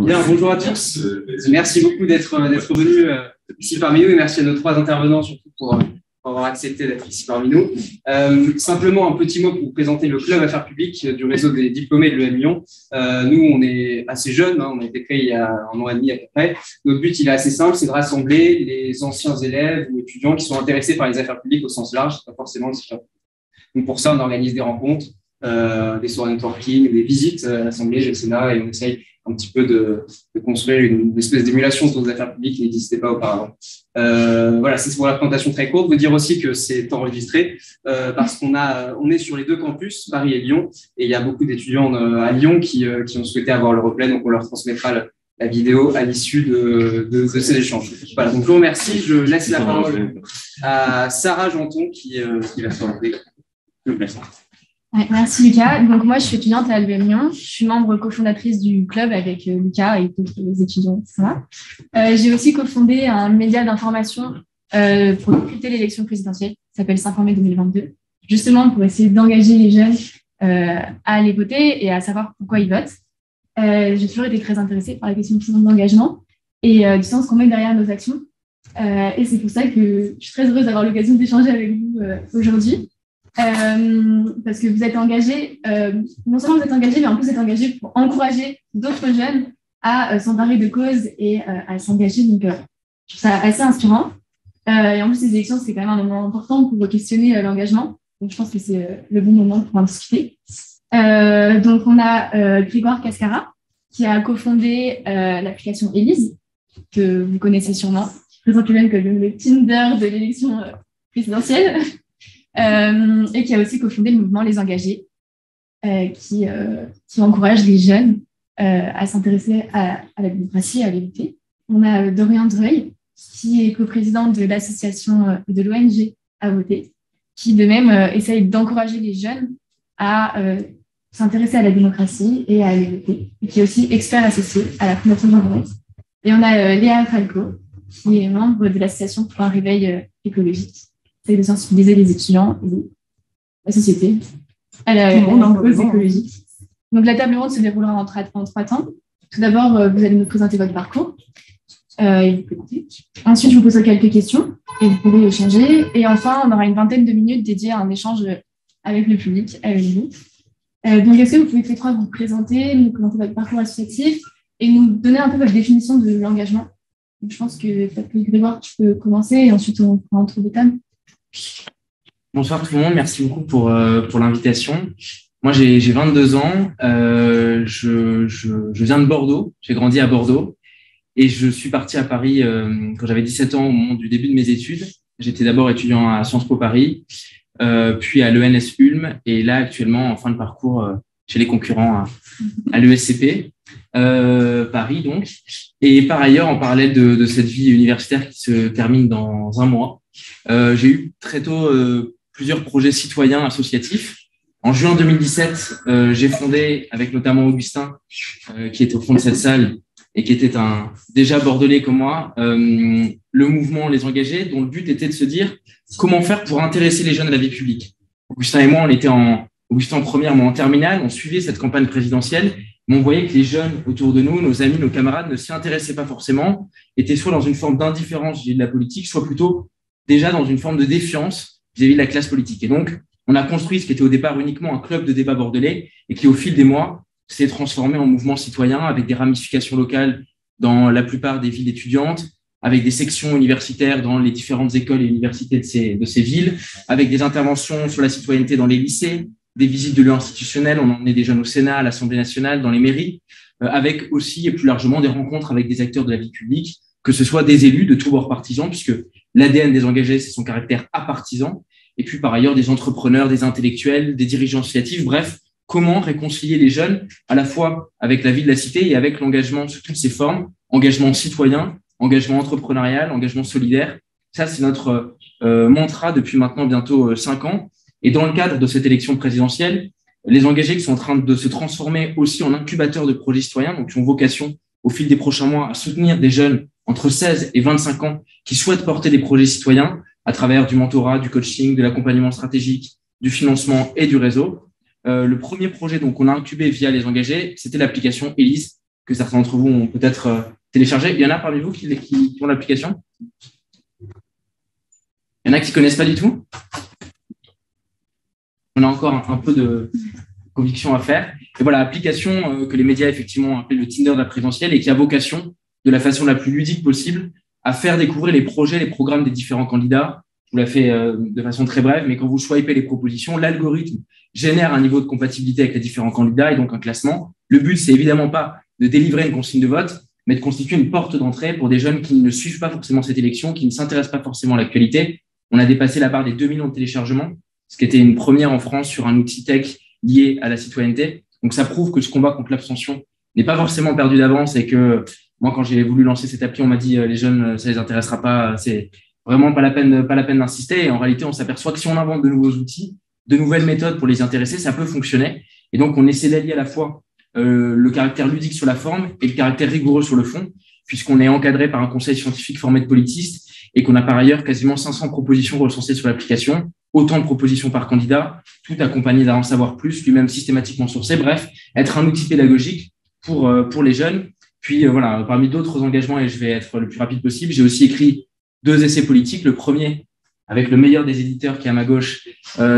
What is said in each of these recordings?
Bien, bonjour à tous. Merci beaucoup d'être venus ici parmi nous et merci à nos trois intervenants surtout pour avoir accepté d'être ici parmi nous. Simplement un petit mot pour vous présenter le club Affaires publiques du réseau des diplômés de l'EM Lyon. Nous, on est assez jeunes, on a été créé il y a 1 an et demi à peu près. Notre but, il est assez simple, c'est de rassembler les anciens élèves ou étudiants qui sont intéressés par les affaires publiques au sens large, pas forcément le secteur. Donc pour ça, on organise des rencontres, des soirées networking, des visites à l'Assemblée, au Sénat, et on essaye un petit peu de construire une espèce d'émulation sur les affaires publiques qui n'existait pas auparavant. Voilà, c'est pour la présentation très courte. Vous dire aussi que c'est enregistré parce on est sur les 2 campus, Paris et Lyon, et il y a beaucoup d'étudiants à Lyon qui ont souhaité avoir le replay, donc on leur transmettra la vidéo à l'issue de ces échanges. Voilà, donc je vous remercie. Je laisse la parole à Sarah Janton qui va se présenter. Je vous laisse. Ouais, merci Lucas. Donc moi je suis étudiante à l'EM Lyon. Je suis membre cofondatrice du club avec Lucas et d'autres étudiants, etc. J'ai aussi cofondé un média d'information pour scruter l'élection présidentielle, qui s'appelle 5 mai 2022, justement pour essayer d'engager les jeunes à aller voter et à savoir pourquoi ils votent. J'ai toujours été très intéressée par la question de l'engagement et du sens qu'on met derrière nos actions. Et c'est pour ça que je suis très heureuse d'avoir l'occasion d'échanger avec vous aujourd'hui. Parce que vous êtes engagés, non seulement vous êtes engagés, mais en plus vous êtes engagés pour encourager d'autres jeunes à s'emparer de causes et à s'engager. Donc, je trouve ça assez inspirant. Et en plus, les élections, c'est quand même un moment important pour questionner l'engagement. Donc, je pense que c'est le bon moment pour en discuter. Donc, on a Grégoire Cascara, qui a cofondé l'application Élise, que vous connaissez sûrement, qui présente lui-même comme le Tinder de l'élection présidentielle. Et qui a aussi cofondé le mouvement Les Engagés, qui encourage les jeunes à s'intéresser à la démocratie et à l'éviter. On a Dorian Dreuil, qui est coprésident de l'association de l'ONG à voter, qui de même essaye d'encourager les jeunes à s'intéresser à la démocratie et à aller voter, et qui est aussi expert associé à la Fondation Jean Jaurès. Et on a Léa Falco, qui est membre de l'association pour un réveil écologique, de sensibiliser les étudiants et la société à la cause écologique. Donc, la table ronde se déroulera en 3 temps. Tout d'abord, vous allez nous présenter votre parcours. Ensuite, je vous poserai quelques questions et vous pourrez échanger. Et enfin, on aura une 20aine de minutes dédiées à un échange avec le public, avec vous. Donc, est-ce que vous pouvez tous les 3 vous présenter, nous présenter votre parcours associatif et nous donner un peu votre définition de l'engagement? Donc, je pense que peut-être que Grégoire, tu peux commencer et ensuite on fera un tour de table. Bonsoir tout le monde, merci beaucoup pour l'invitation. Moi, j'ai 22 ans, je viens de Bordeaux, j'ai grandi à Bordeaux et je suis parti à Paris quand j'avais 17 ans au moment du début de mes études. J'étais d'abord étudiant à Sciences Po Paris, puis à l'ENS Ulm et là actuellement en fin de parcours chez les concurrents à l'ESCP, Paris donc. Et par ailleurs, en parallèle de cette vie universitaire qui se termine dans 1 mois, j'ai eu très tôt plusieurs projets citoyens associatifs. En juin 2017, j'ai fondé, avec notamment Augustin, qui était au fond de cette salle et qui était déjà bordelais comme moi, le mouvement Les Engagés, dont le but était de se dire comment faire pour intéresser les jeunes à la vie publique. Augustin et moi, on était Augustin en première, moi en terminale, on suivait cette campagne présidentielle, mais on voyait que les jeunes autour de nous, nos amis, nos camarades, ne s'y intéressaient pas forcément, étaient soit dans une forme d'indifférence vis-à-vis de la politique, soit plutôt déjà dans une forme de défiance vis-à-vis de la classe politique. Et donc, on a construit ce qui était au départ uniquement un club de débat bordelais et qui, au fil des mois, s'est transformé en mouvement citoyen avec des ramifications locales dans la plupart des villes étudiantes, avec des sections universitaires dans les différentes écoles et universités de ces villes, avec des interventions sur la citoyenneté dans les lycées, des visites de lieux institutionnels, on emmenait des jeunes au Sénat, à l'Assemblée nationale, dans les mairies, avec aussi et plus largement des rencontres avec des acteurs de la vie publique, que ce soit des élus de tous bords partisans, puisque l'ADN des engagés, c'est son caractère apartisan, et puis par ailleurs des entrepreneurs, des intellectuels, des dirigeants associatifs, bref, comment réconcilier les jeunes à la fois avec la vie de la cité et avec l'engagement sous toutes ses formes, engagement citoyen, engagement entrepreneurial, engagement solidaire. Ça, c'est notre mantra depuis maintenant bientôt 5 ans. Et dans le cadre de cette élection présidentielle, les engagés qui sont en train de se transformer aussi en incubateurs de projets citoyens, donc qui ont vocation au fil des prochains mois à soutenir des jeunes entre 16 et 25 ans qui souhaitent porter des projets citoyens à travers du mentorat, du coaching, de l'accompagnement stratégique, du financement et du réseau. le premier projet qu'on a incubé via les engagés, c'était l'application Elise, que certains d'entre vous ont peut-être téléchargé. Il y en a parmi vous qui ont l'application? Il y en a qui ne connaissent pas du tout? On a encore un peu de conviction à faire. Et voilà, application que les médias effectivement appellent le Tinder de la présidentielle et qui a vocation, de la façon la plus ludique possible, à faire découvrir les projets, les programmes des différents candidats. Je vous l'ai fait de façon très brève, mais quand vous swipez les propositions, l'algorithme génère un niveau de compatibilité avec les différents candidats et donc un classement. Le but, c'est évidemment pas de délivrer une consigne de vote, mais de constituer une porte d'entrée pour des jeunes qui ne suivent pas forcément cette élection, qui ne s'intéressent pas forcément à l'actualité. On a dépassé la barre des 2 millions de téléchargements, ce qui était une première en France sur un outil tech lié à la citoyenneté. Donc, ça prouve que ce combat contre l'abstention n'est pas forcément perdu d'avance et que moi, quand j'ai voulu lancer cette appli, on m'a dit les jeunes, ça les intéressera pas, c'est vraiment pas la peine d'insister. Et en réalité, on s'aperçoit que si on invente de nouveaux outils, de nouvelles méthodes pour les intéresser, ça peut fonctionner. Et donc, on essaie d'allier à la fois le caractère ludique sur la forme et le caractère rigoureux sur le fond, puisqu'on est encadré par un conseil scientifique formé de politistes et qu'on a par ailleurs quasiment 500 propositions recensées sur l'application, autant de propositions par candidat, tout accompagné d'un savoir plus, lui-même systématiquement sourcé. Bref, être un outil pédagogique pour les jeunes. Puis voilà, parmi d'autres engagements, et je vais être le plus rapide possible, j'ai aussi écrit 2 essais politiques. Le premier, avec le meilleur des éditeurs qui est à ma gauche,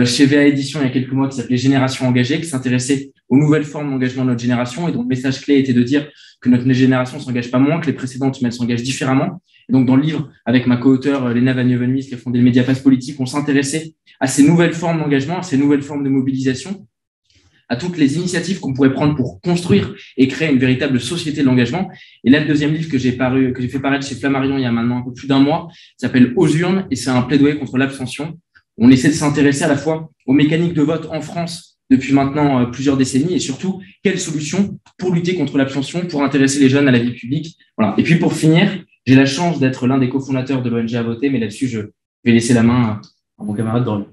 chez VA Édition il y a quelques mois, qui s'appelait Génération engagée, qui s'intéressait aux nouvelles formes d'engagement de notre génération et dont le message clé était de dire que notre génération ne s'engage pas moins que les précédentes, mais elle s'engage différemment. Et donc, dans le livre, avec ma co-auteure Léna Vagnevenhuis, qui a fondé le Mediapass Politique, on s'intéressait à ces nouvelles formes d'engagement, à ces nouvelles formes de mobilisation, à toutes les initiatives qu'on pourrait prendre pour construire et créer une véritable société de l'engagement. Et là, le deuxième livre que j'ai fait paraître chez Flammarion il y a maintenant un peu plus d'un mois, s'appelle Aux urnes, et c'est un plaidoyer contre l'abstention. On essaie de s'intéresser à la fois aux mécaniques de vote en France depuis maintenant plusieurs décennies et surtout, quelles solutions pour lutter contre l'abstention, pour intéresser les jeunes à la vie publique. Voilà. Et puis pour finir, j'ai la chance d'être l'un des cofondateurs de l'ONG À Voter, mais là-dessus, je vais laisser la main à mon camarade Dorian.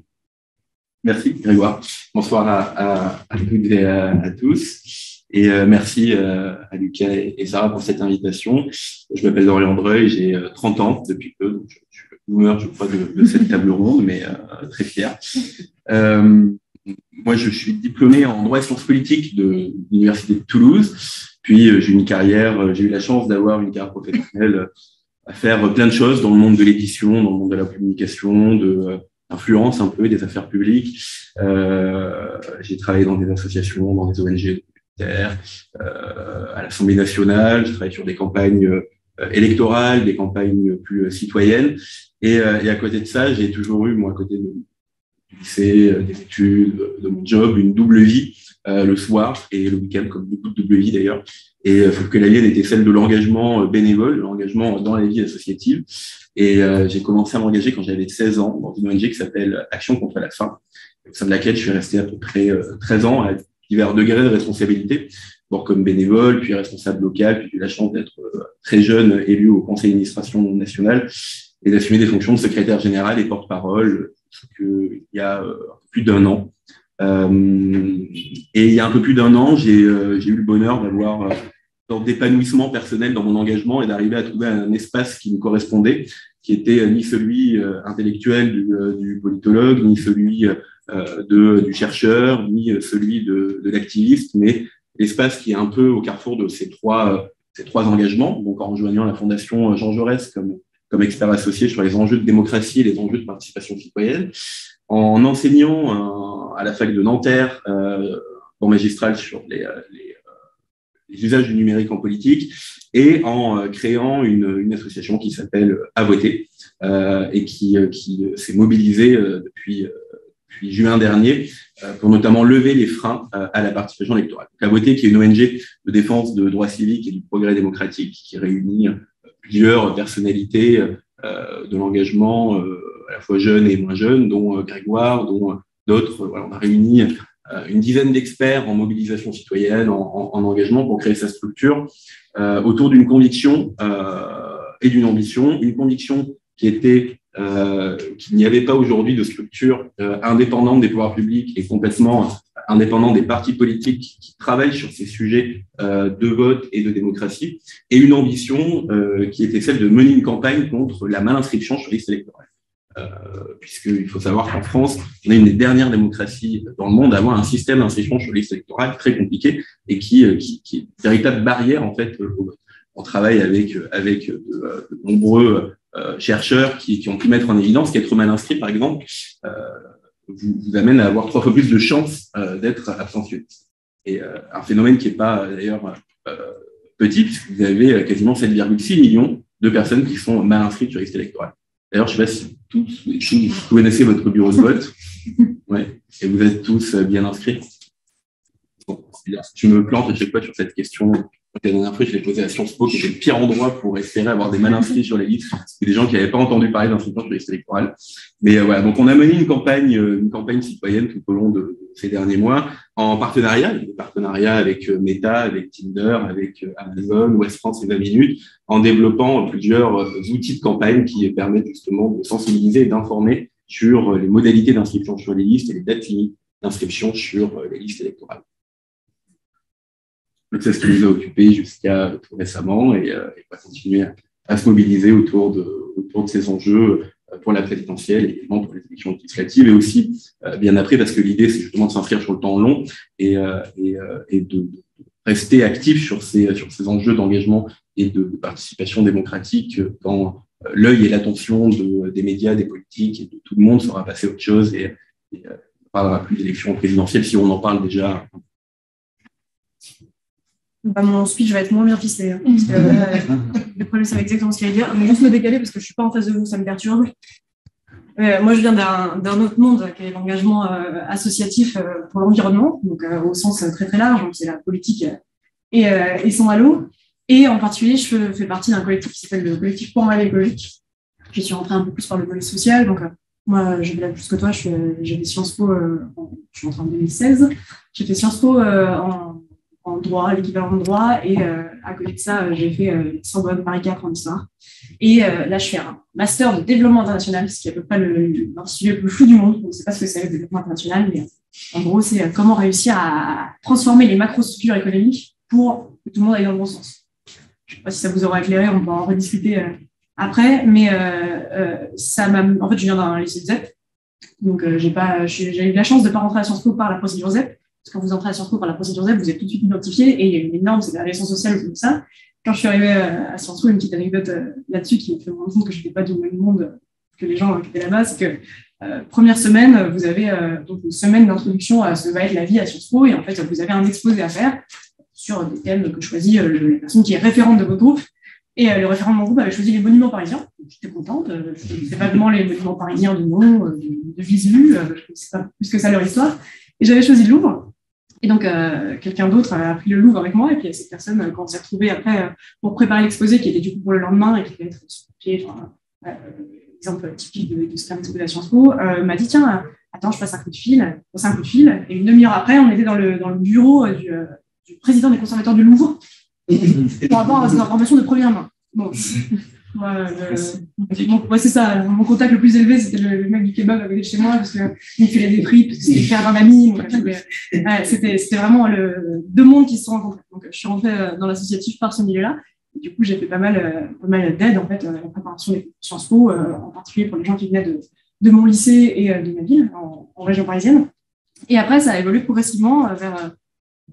Merci Grégoire. Bonsoir à toutes et à tous. Et merci à Lucas et Sarah pour cette invitation. Je m'appelle Dorian Dreuil, j'ai 30 ans depuis peu, donc je suis le boomer, je crois, de cette table ronde, mais très fier. Moi, je suis diplômé en droit et sciences politiques de l'Université de Toulouse. Puis, j'ai eu la chance d'avoir une carrière professionnelle à faire plein de choses dans le monde de l'édition, dans le monde de la communication, de l'influence un peu, des affaires publiques. J'ai travaillé dans des associations, dans des ONG à l'Assemblée nationale. J'ai travaillé sur des campagnes électorales, des campagnes plus citoyennes. Et à côté de ça, j'ai toujours eu, moi, à côté du lycée, des études, de mon job, une double vie le soir et le week-end, comme beaucoup de double vie d'ailleurs. Et sauf que la mienne était celle de l'engagement bénévole, l'engagement dans la vie associative. Et j'ai commencé à m'engager quand j'avais 16 ans dans une ONG qui s'appelle Action contre la faim, au sein de laquelle je suis resté à peu près 13 ans à divers degrés de responsabilité, d'abord comme bénévole, puis responsable local, puis j'ai eu la chance d'être très jeune élu au conseil d'administration national et d'assumer des fonctions de secrétaire général et porte-parole il y a plus d'un an. Et il y a un peu plus d'un an, j'ai eu le bonheur d'avoir sorte d'épanouissement personnel dans mon engagement et d'arriver à trouver un espace qui me correspondait, qui était ni celui intellectuel du politologue, ni celui du chercheur, ni celui de l'activiste, mais l'espace qui est un peu au carrefour de ces trois engagements. Donc, en rejoignant la Fondation Jean Jaurès comme expert associé sur les enjeux de démocratie et les enjeux de participation citoyenne, en enseignant à la fac de Nanterre en magistral sur les usages du numérique en politique et en créant une association qui s'appelle À Voter et qui s'est mobilisée depuis juin dernier pour notamment lever les freins à la participation électorale. Donc, À Voter, qui est une ONG de défense de droits civiques et du progrès démocratique, qui réunit plusieurs personnalités de l'engagement, à la fois jeunes et moins jeunes, dont Grégoire, dont d'autres. Voilà, on a réuni une dizaine d'experts en mobilisation citoyenne, en engagement pour créer sa structure autour d'une conviction et d'une ambition. Une conviction qui était qu'il n'y avait pas aujourd'hui de structure indépendante des pouvoirs publics et complètement indépendante des partis politiques qui travaillent sur ces sujets de vote et de démocratie, et une ambition qui était celle de mener une campagne contre la mal-inscription sur liste électorale. puisqu'il faut savoir qu'en France, on est une des dernières démocraties dans le monde à avoir un système d'inscription sur liste électorale très compliqué et qui est une véritable barrière en fait au vote. On travaille avec de nombreux chercheurs qui ont pu mettre en évidence qu'être mal inscrit, par exemple, vous amène à avoir 3 fois plus de chances d'être abstentionniste. Et un phénomène qui n'est pas d'ailleurs petit, puisque vous avez quasiment 7,6 millions de personnes qui sont mal inscrites sur liste électorale. D'ailleurs, je ne sais pas si vous connaissez votre bureau de vote, ouais, et vous êtes tous bien inscrits. Bon, je me plante à chaque fois sur cette question. La dernière fois, je l'ai posée à Sciences Po, qui était le pire endroit pour espérer avoir des mal inscrits sur les listes, des gens qui n'avaient pas entendu parler d'inscription sur les listes électorales. Mais voilà, donc on a mené une campagne citoyenne tout au long de ces derniers mois, en partenariat, des partenariats avec Meta, avec Tinder, avec Amazon, Ouest France et 20 minutes, en développant plusieurs outils de campagne qui permettent justement de sensibiliser et d'informer sur les modalités d'inscription sur les listes et les dates limites d'inscription sur les listes électorales. Donc, c'est ce qui nous a occupés jusqu'à tout récemment et on va continuer à se mobiliser autour de ces enjeux pour la présidentielle et également pour les élections législatives et aussi bien après, parce que l'idée, c'est justement de s'inscrire sur le temps long et de rester actif sur ces enjeux d'engagement et de participation démocratique quand l'œil et l'attention des médias, des politiques et de tout le monde sera passé à autre chose et on ne parlera plus d'élections présidentielles si on en parle déjà. Bah, mon speech va être moins bien ficelé. Hein, parce que, le problème, ça va exactement ce qu'il allait dire. Mais juste me décaler parce que je ne suis pas en face de vous, ça me perturbe. Moi, je viens d'un autre monde, qui est l'engagement associatif pour l'environnement, donc au sens très très large, donc c'est la politique et son halo. Et en particulier, je fais partie d'un collectif qui s'appelle le collectif pour un rêve écologique. Je suis rentrée un peu plus par le volet social, donc moi, je vais là plus que toi, j'ai fait Sciences Po, je suis rentrée en 2016, j'ai fait Sciences Po en droit, l'équivalent de droit, et à côté de ça, j'ai fait Sorbonne Paris 4 en histoire. Et là, je fais un master de développement international, ce qui est à peu près l'intitulé le plus flou du monde. On ne sait pas ce que c'est le développement international, mais en gros, c'est comment réussir à transformer les macrostructures économiques pour que tout le monde aille dans le bon sens. Je ne sais pas si ça vous aura éclairé, on va en rediscuter après, mais ça m'a. En fait, je viens d'un lycée de ZEP, donc j'ai eu la chance de ne pas rentrer à Sciences Po par la procédure ZEP. Parce que quand vous entrez à Sciences Po par la procédure ZEP, vous êtes tout de suite identifié et il y a une énorme ségrégation sociale comme ça. Quand je suis arrivée à Sciences Po, une petite anecdote là-dessus qui me fait me rendre compte que je n'étais pas du même monde que les gens qui étaient là-bas, c'est que première semaine, vous avez donc une semaine d'introduction à ce va être la vie à Sciences Po et en fait, vous avez un exposé à faire sur des thèmes que choisit la personne qui est référente de votre groupe. Et le référent de mon groupe avait choisi les monuments parisiens. J'étais contente. Je ne connaissais pas vraiment les monuments parisiens de nom, de visu. Je ne connaissais pas plus que ça leur histoire. Et j'avais choisi le Louvre. Et donc, quelqu'un d'autre a pris le Louvre avec moi. Et puis, cette personne, quand on s'est retrouvés après pour préparer l'exposé, qui était du coup pour le lendemain et qui devait être sur papier, exemple typique de ce qu'un exposé à Sciences Po, m'a dit tiens, attends, je passe un coup de fil. Je passe un coup de fil. Et une demi-heure après, on était dans le bureau du président des conservateurs du Louvre pour avoir des informations de première main. Bon. C'est ça, mon contact le plus élevé, c'était le mec du kebab avec chez moi, parce qu'il me filait des prix, parce que c'était le frère d'un ami. C'était vraiment deux mondes qui se sont rencontrés. Donc, je suis rentrée dans l'associatif par ce milieu-là. Et du coup, j'ai fait pas mal d'aide en fait, à la préparation des Sciences Po, en particulier pour les gens qui venaient de mon lycée et de ma ville, en région parisienne. Et après, ça a évolué progressivement vers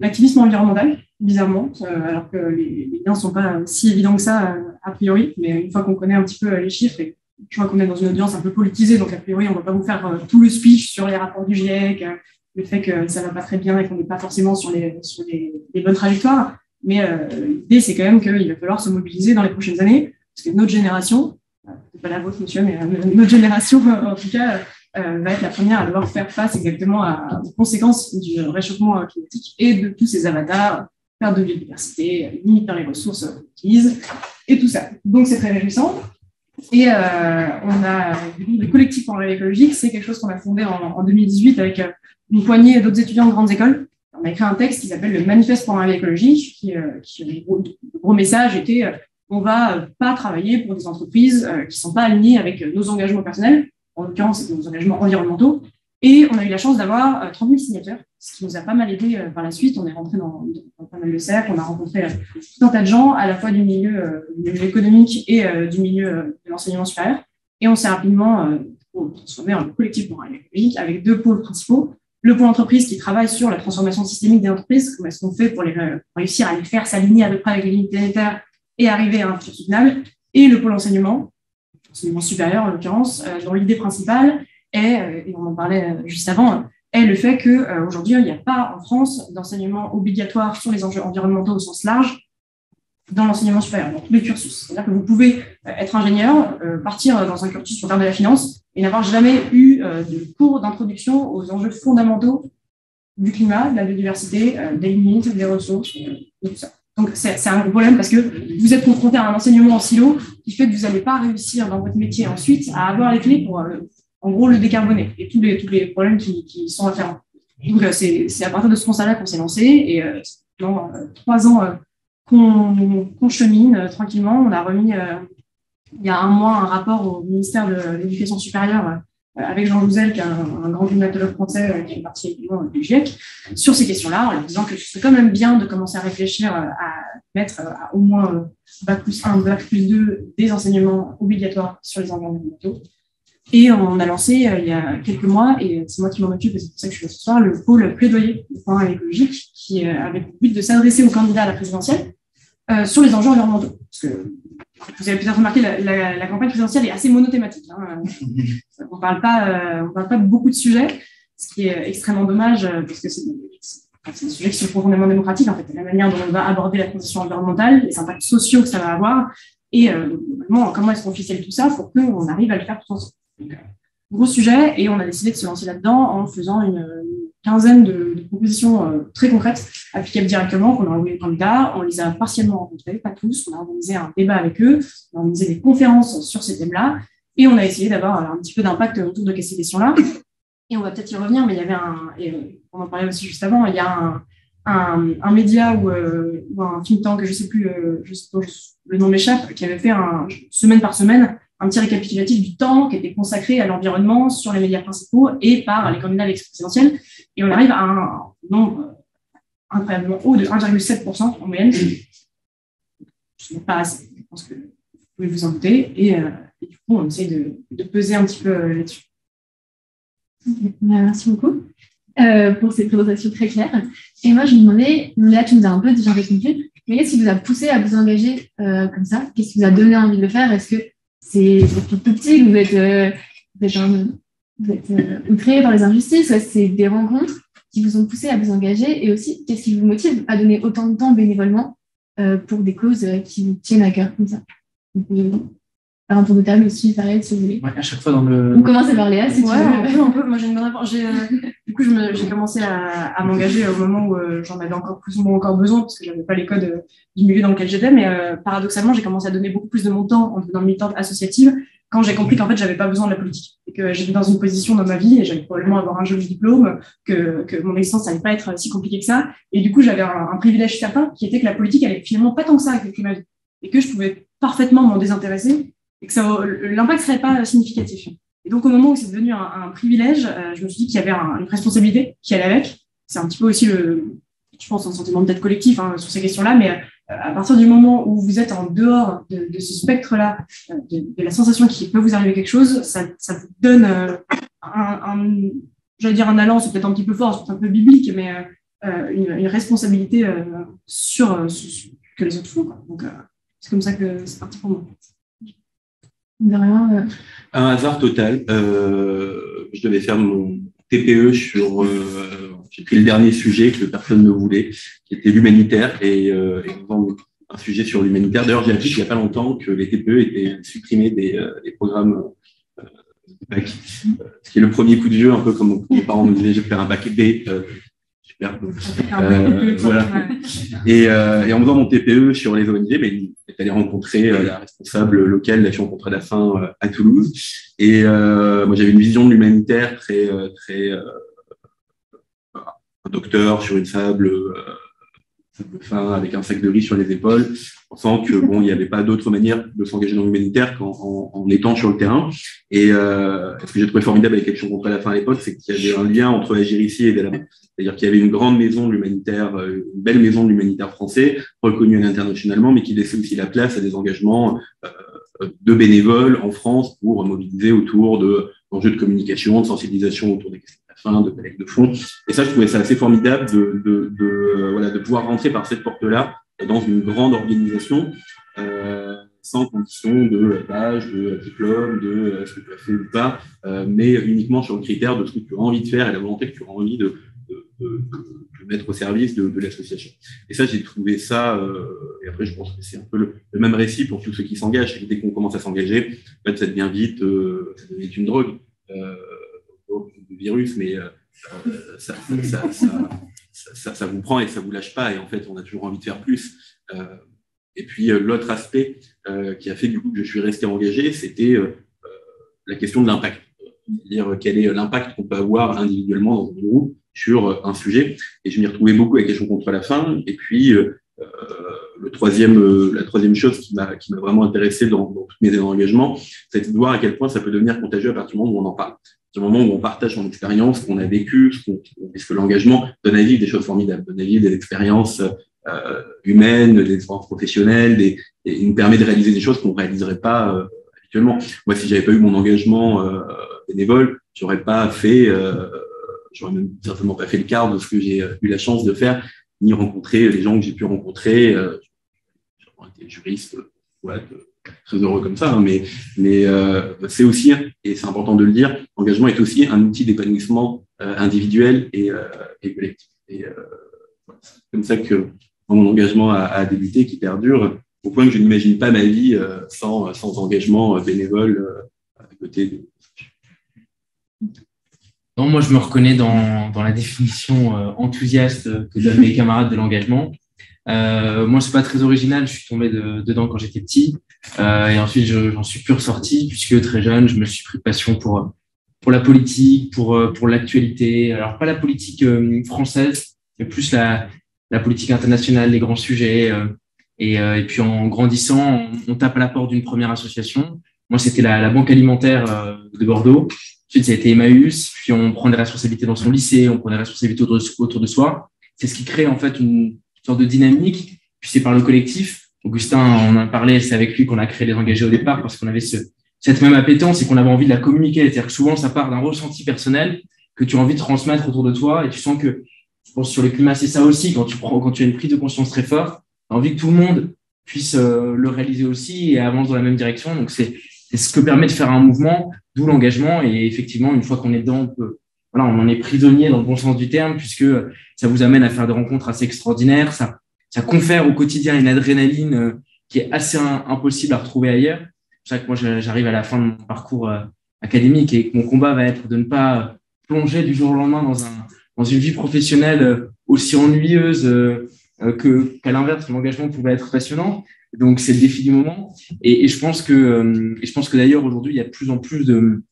l'activisme environnemental, bizarrement, alors que les liens ne sont pas si évidents que ça, a priori. Mais une fois qu'on connaît un petit peu les chiffres, et je vois qu'on est dans une audience un peu politisée, donc a priori, on ne va pas vous faire tout le speech sur les rapports du GIEC, le fait que ça ne va pas très bien et qu'on n'est pas forcément sur les bonnes trajectoires. Mais l'idée, c'est quand même qu'il va falloir se mobiliser dans les prochaines années, parce que notre génération, c'est pas la vôtre, monsieur, mais notre génération, en tout cas, va être la première à devoir faire face exactement aux conséquences du réchauffement climatique et de tous ces avatars, perte de biodiversité, limite dans les ressources qu'on utilise, et tout ça. Donc, c'est très réjouissant. Et on a le collectif en rêve écologique, c'est quelque chose qu'on a fondé en 2018 avec une poignée d'autres étudiants de grandes écoles. On a écrit un texte qui s'appelle le Manifeste pour un rêve écologique, le gros message était on ne va pas travailler pour des entreprises qui ne sont pas alignées avec nos engagements personnels. En l'occurrence, c'est nos engagements environnementaux. Et on a eu la chance d'avoir 30 000 signatures, ce qui nous a pas mal aidé par la suite. On est rentré dans pas mal de cercles, on a rencontré tout un tas de gens, à la fois du milieu économique et du milieu de l'enseignement supérieur. Et on s'est rapidement pour transformer en collectif moral et écologique, avec deux pôles principaux. Le pôle entreprise qui travaille sur la transformation systémique des entreprises, comment est-ce qu'on fait pour réussir à les faire s'aligner à peu près avec les limites planétaires et arriver à un futur soutenable. Et le pôle enseignement supérieur en l'occurrence, dont l'idée principale est, et on en parlait juste avant, est le fait qu'aujourd'hui, il n'y a pas en France d'enseignement obligatoire sur les enjeux environnementaux au sens large dans l'enseignement supérieur, dans tous les cursus. C'est-à-dire que vous pouvez être ingénieur, partir dans un cursus pour faire de la finance et n'avoir jamais eu de cours d'introduction aux enjeux fondamentaux du climat, de la biodiversité, des limites, des ressources, et tout ça. Donc, c'est un gros problème parce que vous êtes confronté à un enseignement en silo qui fait que vous n'allez pas réussir dans votre métier ensuite à avoir les clés pour, en gros, le décarboner et tous les problèmes qui sont afférents. Donc, c'est à partir de ce constat-là qu'on s'est lancé et dans 3 ans qu'on chemine tranquillement. On a remis, il y a un mois, un rapport au ministère de l'Éducation supérieure avec Jean Jouzel, qui est un grand climatologue français qui fait partie également du GIEC, sur ces questions-là, en leur disant que c'est quand même bien de commencer à réfléchir à mettre à au moins Bac+1, Bac+2 des enseignements obligatoires sur les environnementaux. Et on a lancé il y a quelques mois, et c'est moi qui m'en occupe, et c'est pour ça que je suis là ce soir, le pôle plaidoyer du programme écologique, qui avait pour but de s'adresser aux candidats à la présidentielle sur les enjeux environnementaux. Parce que vous avez peut-être remarqué, la campagne présidentielle est assez monothématique. Hein. On ne parle pas de beaucoup de sujets, ce qui est extrêmement dommage, parce que c'est des sujets qui sont profondément démocratiques, en fait, la manière dont on va aborder la transition environnementale, les impacts sociaux que ça va avoir, et comment est-ce qu'on officialise tout ça pour qu'on arrive à le faire tout ensemble. Donc, gros sujet, et on a décidé de se lancer là-dedans en faisant une quinzaine de propositions très concrètes, applicables directement, qu'on a envoyé aux candidats. On les a partiellement rencontrés, pas tous. On a organisé un débat avec eux, on a organisé des conférences sur ces thèmes-là, et on a essayé d'avoir un petit peu d'impact autour de ces questions-là. Et on va peut-être y revenir, mais il y avait on en parlait aussi juste avant, il y a un média ou un think tank, je ne sais plus, le nom m'échappe, qui avait fait semaine par semaine un petit récapitulatif du temps qui était consacré à l'environnement sur les médias principaux et par les candidats à l'élection présidentielle. Et on arrive à un nombre incroyablement haut de 1,7% en moyenne. Ce n'est pas assez. Je pense que vous pouvez vous en douter. Et du coup, on essaie de peser un petit peu là-dessus. Merci beaucoup pour ces présentations très claires. Et moi, je me demandais, là, tu nous as un peu déjà répondu, mais qu'est-ce qui vous a poussé à vous engager comme ça? Qu'est-ce qui vous a donné envie de le faire? Est-ce que c'est tout petit, vous êtes outré par les injustices? C'est des rencontres qui vous ont poussé à vous engager? Et aussi, qu'est-ce qui vous motive à donner autant de temps bénévolement pour des causes qui vous tiennent à cœur comme ça? Vous pouvez faire un tour de table aussi, pareil, si vous voulez. Ouais, à chaque fois dans le... On commence par Léa, si tu veux. Un peu. Moi, j'ai une bonne réponse. Du coup, j'ai commencé à m'engager au moment où j'en avais encore plus ou moins encore besoin, parce que je n'avais pas les codes du milieu dans lequel j'étais. Mais paradoxalement, j'ai commencé à donner beaucoup plus de mon temps en devenant militante associative quand j'ai compris qu'en fait, j'avais pas besoin de la politique. Et que j'étais dans une position dans ma vie, et j'allais probablement avoir un joli diplôme, que mon existence n'allait pas être si compliquée que ça. Et du coup, j'avais un privilège certain, qui était que la politique allait finalement pas tant que ça affecter ma vie. Et que je pouvais parfaitement m'en désintéresser, et que l'impact serait pas significatif. Et donc, au moment où c'est devenu un privilège, je me suis dit qu'il y avait une responsabilité qui allait avec. C'est un petit peu aussi je pense, un sentiment peut-être collectif sur ces questions-là, mais à partir du moment où vous êtes en dehors de ce spectre-là, de la sensation qu'il peut vous arriver quelque chose, ça vous donne j'allais dire un allant, c'est peut-être un petit peu fort, c'est un peu biblique, mais une responsabilité sur que les autres font, quoi. Donc, c'est comme ça que c'est parti pour moi. De rien, Un hasard total. Je devais faire mon TPE sur... j'ai pris le dernier sujet que personne ne voulait, qui était l'humanitaire, et un sujet sur l'humanitaire. D'ailleurs, j'ai appris il n'y a pas longtemps que les TPE étaient supprimés des programmes bac. Ce qui est le premier coup de jeu, un peu comme mes parents nous disaient, je vais faire un bac B. Super. Voilà. Et en faisant mon TPE sur les ONG, j'étais allé rencontrer la responsable locale de l'Action contre la faim à Toulouse. Et moi, j'avais une vision de l'humanitaire très un docteur sur une sable fin avec un sac de riz sur les épaules, pensant que il n'y avait pas d'autre manière de s'engager dans l'humanitaire qu'en étant sur le terrain. Et ce que j'ai trouvé formidable avec Action contre la faim à l'époque, c'est qu'il y avait un lien entre Agir ici et Delama. C'est-à-dire qu'il y avait une grande maison de l'humanitaire, une belle maison de l'humanitaire français, reconnue internationalement, mais qui laissait aussi la place à des engagements de bénévoles en France pour mobiliser autour de d'enjeux de communication, de sensibilisation autour des questions de la faim, de collecte de fonds. Et ça, je trouvais ça assez formidable de pouvoir rentrer par cette porte-là dans une grande organisation, sans condition d'âge, de diplôme, de ce que tu as fait ou pas, mais uniquement sur le critère de ce que tu as envie de faire et la volonté que tu as envie de mettre au service de l'association. Et ça, j'ai trouvé ça, et après, je pense que c'est un peu le même récit pour tous ceux qui s'engagent. Dès qu'on commence à s'engager, en fait, ça devient vite, ça devient une drogue, le virus, mais ça vous prend et ça vous lâche pas. Et en fait, on a toujours envie de faire plus. Et puis, l'autre aspect qui a fait du coup que je suis resté engagé, c'était la question de l'impact. C'est-à-dire quel est l'impact qu'on peut avoir individuellement dans un groupe sur un sujet. Et je m'y retrouvais beaucoup avec Action contre la faim. Et puis, la troisième chose qui m'a vraiment intéressé dans tous mes engagements, c'est de voir à quel point ça peut devenir contagieux à partir du moment où on en parle. Du moment où on partage son expérience, ce qu'on a vécu, parce que l'engagement donne à vivre des choses formidables, donne à vivre des expériences humaines, des expériences professionnelles, et il nous permet de réaliser des choses qu'on ne réaliserait pas habituellement. Moi, si j'avais pas eu mon engagement bénévole, j'aurais même certainement pas fait le quart de ce que j'ai eu la chance de faire, ni rencontrer les gens que j'ai pu rencontrer. J'aurais été juriste, très heureux comme ça, hein, mais c'est aussi, et c'est important de le dire, l'engagement est aussi un outil d'épanouissement individuel et collectif. Et c'est comme ça que mon engagement a débuté, qui perdure, au point que je n'imagine pas ma vie sans engagement bénévole à côté de... Non, moi, je me reconnais dans la définition enthousiaste que donnent mes camarades de l'engagement. Moi, c'est pas très original. Je suis tombé dedans quand j'étais petit, et ensuite j'en suis plus ressorti puisque très jeune, je me suis pris de passion pour la politique, pour l'actualité. Alors pas la politique française, mais plus la politique internationale, les grands sujets. Et puis en grandissant, on tape à la porte d'une première association. Moi, c'était la Banque alimentaire de Bordeaux. Ensuite, ça a été Emmaüs, puis on prend des responsabilités dans son lycée, on prend des responsabilités autour de soi. C'est ce qui crée en fait une sorte de dynamique, puis c'est par le collectif. Augustin, on en parlait, c'est avec lui qu'on a créé les engagés au départ, parce qu'on avait cette même appétence et qu'on avait envie de la communiquer. C'est-à-dire que souvent, ça part d'un ressenti personnel que tu as envie de transmettre autour de toi, et tu sens que, je pense sur le climat, c'est ça aussi, quand tu as une prise de conscience très forte, tu as envie que tout le monde puisse le réaliser aussi et avance dans la même direction. Donc, c'est ce que permet de faire un mouvement, d'où l'engagement. Et effectivement, une fois qu'on est dedans, on en est prisonnier dans le bon sens du terme, puisque ça vous amène à faire des rencontres assez extraordinaires. Ça confère au quotidien une adrénaline qui est assez impossible à retrouver ailleurs. C'est pour ça que moi, j'arrive à la fin de mon parcours académique et que mon combat va être de ne pas plonger du jour au lendemain dans une vie professionnelle aussi ennuyeuse qu'à l'inverse, l'engagement pouvait être passionnant. Donc, c'est le défi du moment. Et je pense que d'ailleurs, aujourd'hui, il y a de plus en plus de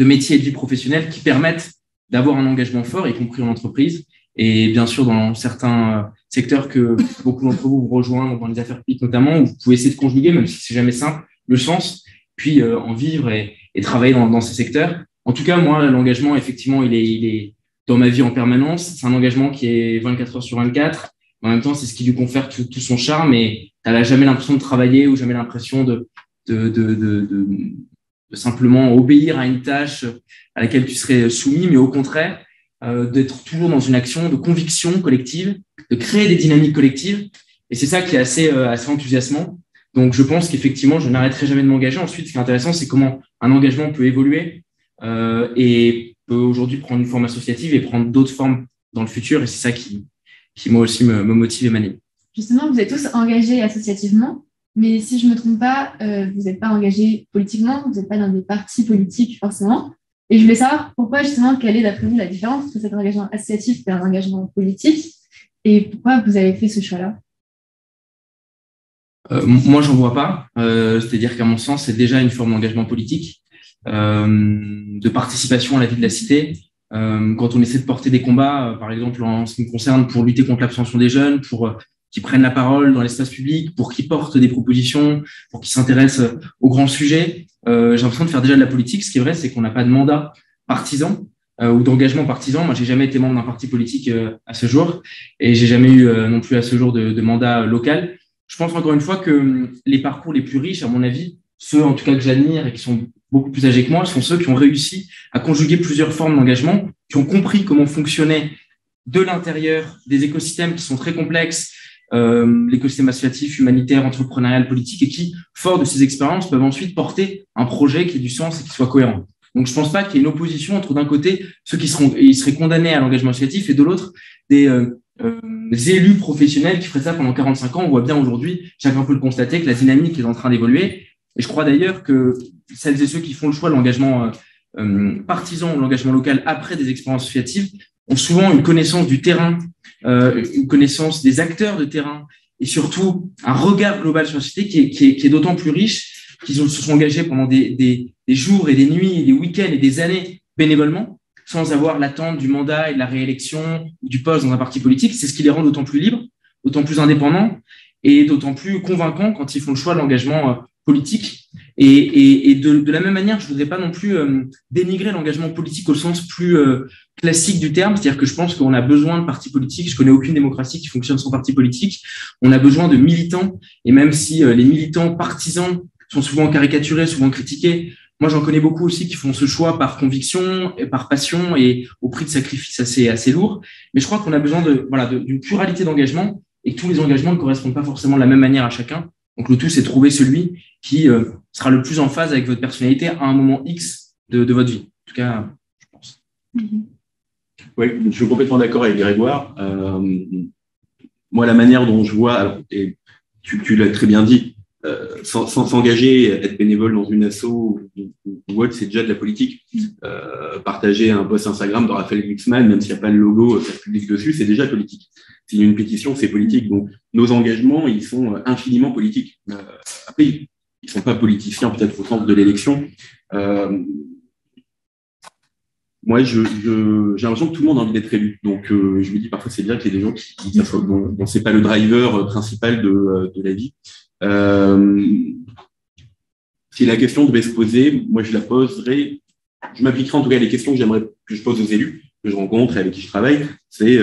métiers et de vie professionnelle qui permettent d'avoir un engagement fort, y compris en entreprise. Et bien sûr, dans certains secteurs que beaucoup d'entre vous rejoignent, dans les affaires publiques notamment, où vous pouvez essayer de conjuguer, même si c'est jamais simple, le sens, puis en vivre et travailler dans ces secteurs. En tout cas, moi, l'engagement, effectivement, il est dans ma vie en permanence. C'est un engagement qui est 24 heures sur 24. En même temps, c'est ce qui lui confère tout son charme, et tu n'as jamais l'impression de travailler ou jamais l'impression de simplement obéir à une tâche à laquelle tu serais soumis, mais au contraire, d'être toujours dans une action de conviction collective, de créer des dynamiques collectives. Et c'est ça qui est assez enthousiasmant. Donc, je pense qu'effectivement, je n'arrêterai jamais de m'engager. Ensuite, ce qui est intéressant, c'est comment un engagement peut évoluer et peut aujourd'hui prendre une forme associative et prendre d'autres formes dans le futur. Et c'est ça qui moi aussi me motive et m'anime. Justement, vous êtes tous engagés associativement, mais si je ne me trompe pas, vous n'êtes pas engagés politiquement, vous n'êtes pas dans des partis politiques forcément. Et je voulais savoir pourquoi, justement, quelle est d'après vous la différence entre cet engagement associatif et un engagement politique, et pourquoi vous avez fait ce choix-là? Moi, j'en vois pas. C'est-à-dire qu'à mon sens, c'est déjà une forme d'engagement politique, de participation à la vie de la cité. Quand on essaie de porter des combats, par exemple en ce qui me concerne, pour lutter contre l'abstention des jeunes, pour qu'ils prennent la parole dans l'espace public, pour qu'ils portent des propositions, pour qu'ils s'intéressent aux grands sujets, j'ai l'impression de faire déjà de la politique. Ce qui est vrai, c'est qu'on n'a pas de mandat partisan ou d'engagement partisan. Moi, j'ai jamais été membre d'un parti politique à ce jour, et j'ai jamais eu non plus à ce jour de mandat local. Je pense encore une fois que les parcours les plus riches, à mon avis, ceux en tout cas que j'admire et qui sont beaucoup plus âgés que moi, sont ceux qui ont réussi à conjuguer plusieurs formes d'engagement, qui ont compris comment fonctionnait de l'intérieur des écosystèmes qui sont très complexes, l'écosystème associatif, humanitaire, entrepreneurial, politique, et qui, fort de ces expériences, peuvent ensuite porter un projet qui ait du sens et qui soit cohérent. Donc, je ne pense pas qu'il y ait une opposition entre, d'un côté, ceux qui seraient condamnés à l'engagement associatif et de l'autre, des élus professionnels qui feraient ça pendant 45 ans. On voit bien aujourd'hui, chacun peut le constater, que la dynamique est en train d'évoluer. Et je crois d'ailleurs que celles et ceux qui font le choix de l'engagement partisan ou l'engagement local après des expériences associatives ont souvent une connaissance du terrain, une connaissance des acteurs de terrain et surtout un regard global sur la société qui est d'autant plus riche qu'ils se sont engagés pendant des jours et des nuits et des week-ends et des années bénévolement sans avoir l'attente du mandat et de la réélection ou du poste dans un parti politique. C'est ce qui les rend d'autant plus libres, d'autant plus indépendants et d'autant plus convaincants quand ils font le choix de l'engagement politique. Et de la même manière, je ne voudrais pas non plus dénigrer l'engagement politique au sens plus classique du terme, c'est-à-dire que je pense qu'on a besoin de partis politiques. Je connais aucune démocratie qui fonctionne sans parti politique. On a besoin de militants, et même si les militants partisans sont souvent caricaturés, souvent critiqués, moi j'en connais beaucoup aussi qui font ce choix par conviction, et par passion et au prix de sacrifices assez lourds. Mais je crois qu'on a besoin d'une pluralité d'engagement et que tous les engagements ne correspondent pas forcément de la même manière à chacun. Donc, le tout, c'est de trouver celui qui sera le plus en phase avec votre personnalité à un moment X de votre vie. En tout cas, je pense. Oui, je suis complètement d'accord avec Grégoire. Moi, la manière dont je vois, alors, et tu l'as très bien dit, sans s'engager, être bénévole dans une asso ou autre, c'est déjà de la politique. Partager un post Instagram de Raphaël Glucksmann, même s'il n'y a pas le logo faire public dessus, c'est déjà politique. Signer une pétition, c'est politique. Donc, nos engagements, ils sont infiniment politiques. Après, ils ne sont pas politiciens, peut-être au sens de l'élection. Moi, j'ai l'impression que tout le monde a envie d'être élu. Donc, je me dis parfois, c'est bien qu'il y ait des gens dont c'est pas le driver principal de la vie. Si la question devait se poser, moi, je la poserais. Je m'appliquerai en tout cas à les questions que je pose aux élus que je rencontre et avec qui je travaille, c'est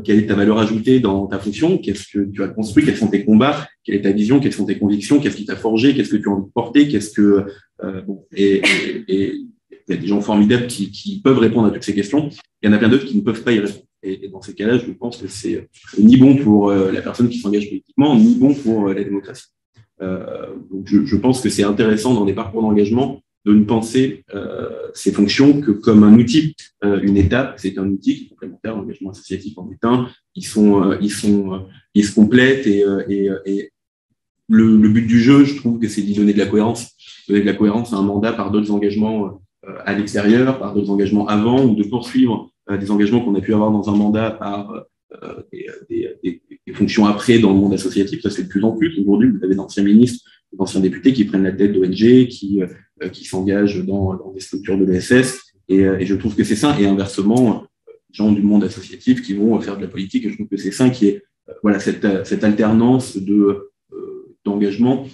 quelle est ta valeur ajoutée dans ta fonction, qu'est-ce que tu as construit, quels sont tes combats, quelle est ta vision, quelles sont tes convictions, qu'est-ce qui t'a forgé, qu'est-ce que tu as envie de porter, et il y a des gens formidables qui peuvent répondre à toutes ces questions, il y en a plein d'autres qui ne peuvent pas y répondre. Et dans ces cas-là, je pense que c'est ni bon pour la personne qui s'engage politiquement, ni bon pour la démocratie. Donc je pense que c'est intéressant dans des parcours d'engagement de ne penser ces fonctions que comme un outil, une étape. C'est un outil qui est complémentaire. L'engagement associatif en est un. Ils se complètent et le but du jeu, je trouve que c'est d'y donner de la cohérence. Donner de la cohérence à un mandat par d'autres engagements à l'extérieur, par d'autres engagements avant, ou de poursuivre des engagements qu'on a pu avoir dans un mandat par des fonctions après dans le monde associatif. Ça, c'est de plus en plus. Aujourd'hui, vous avez d'anciens ministres, d'anciens députés qui prennent la tête d'ONG, qui s'engagent dans des structures de l'ESS, et je trouve que c'est sain. Et inversement, gens du monde associatif qui vont faire de la politique, et je trouve que c'est sain qu'il y ait cette alternance d'engagement.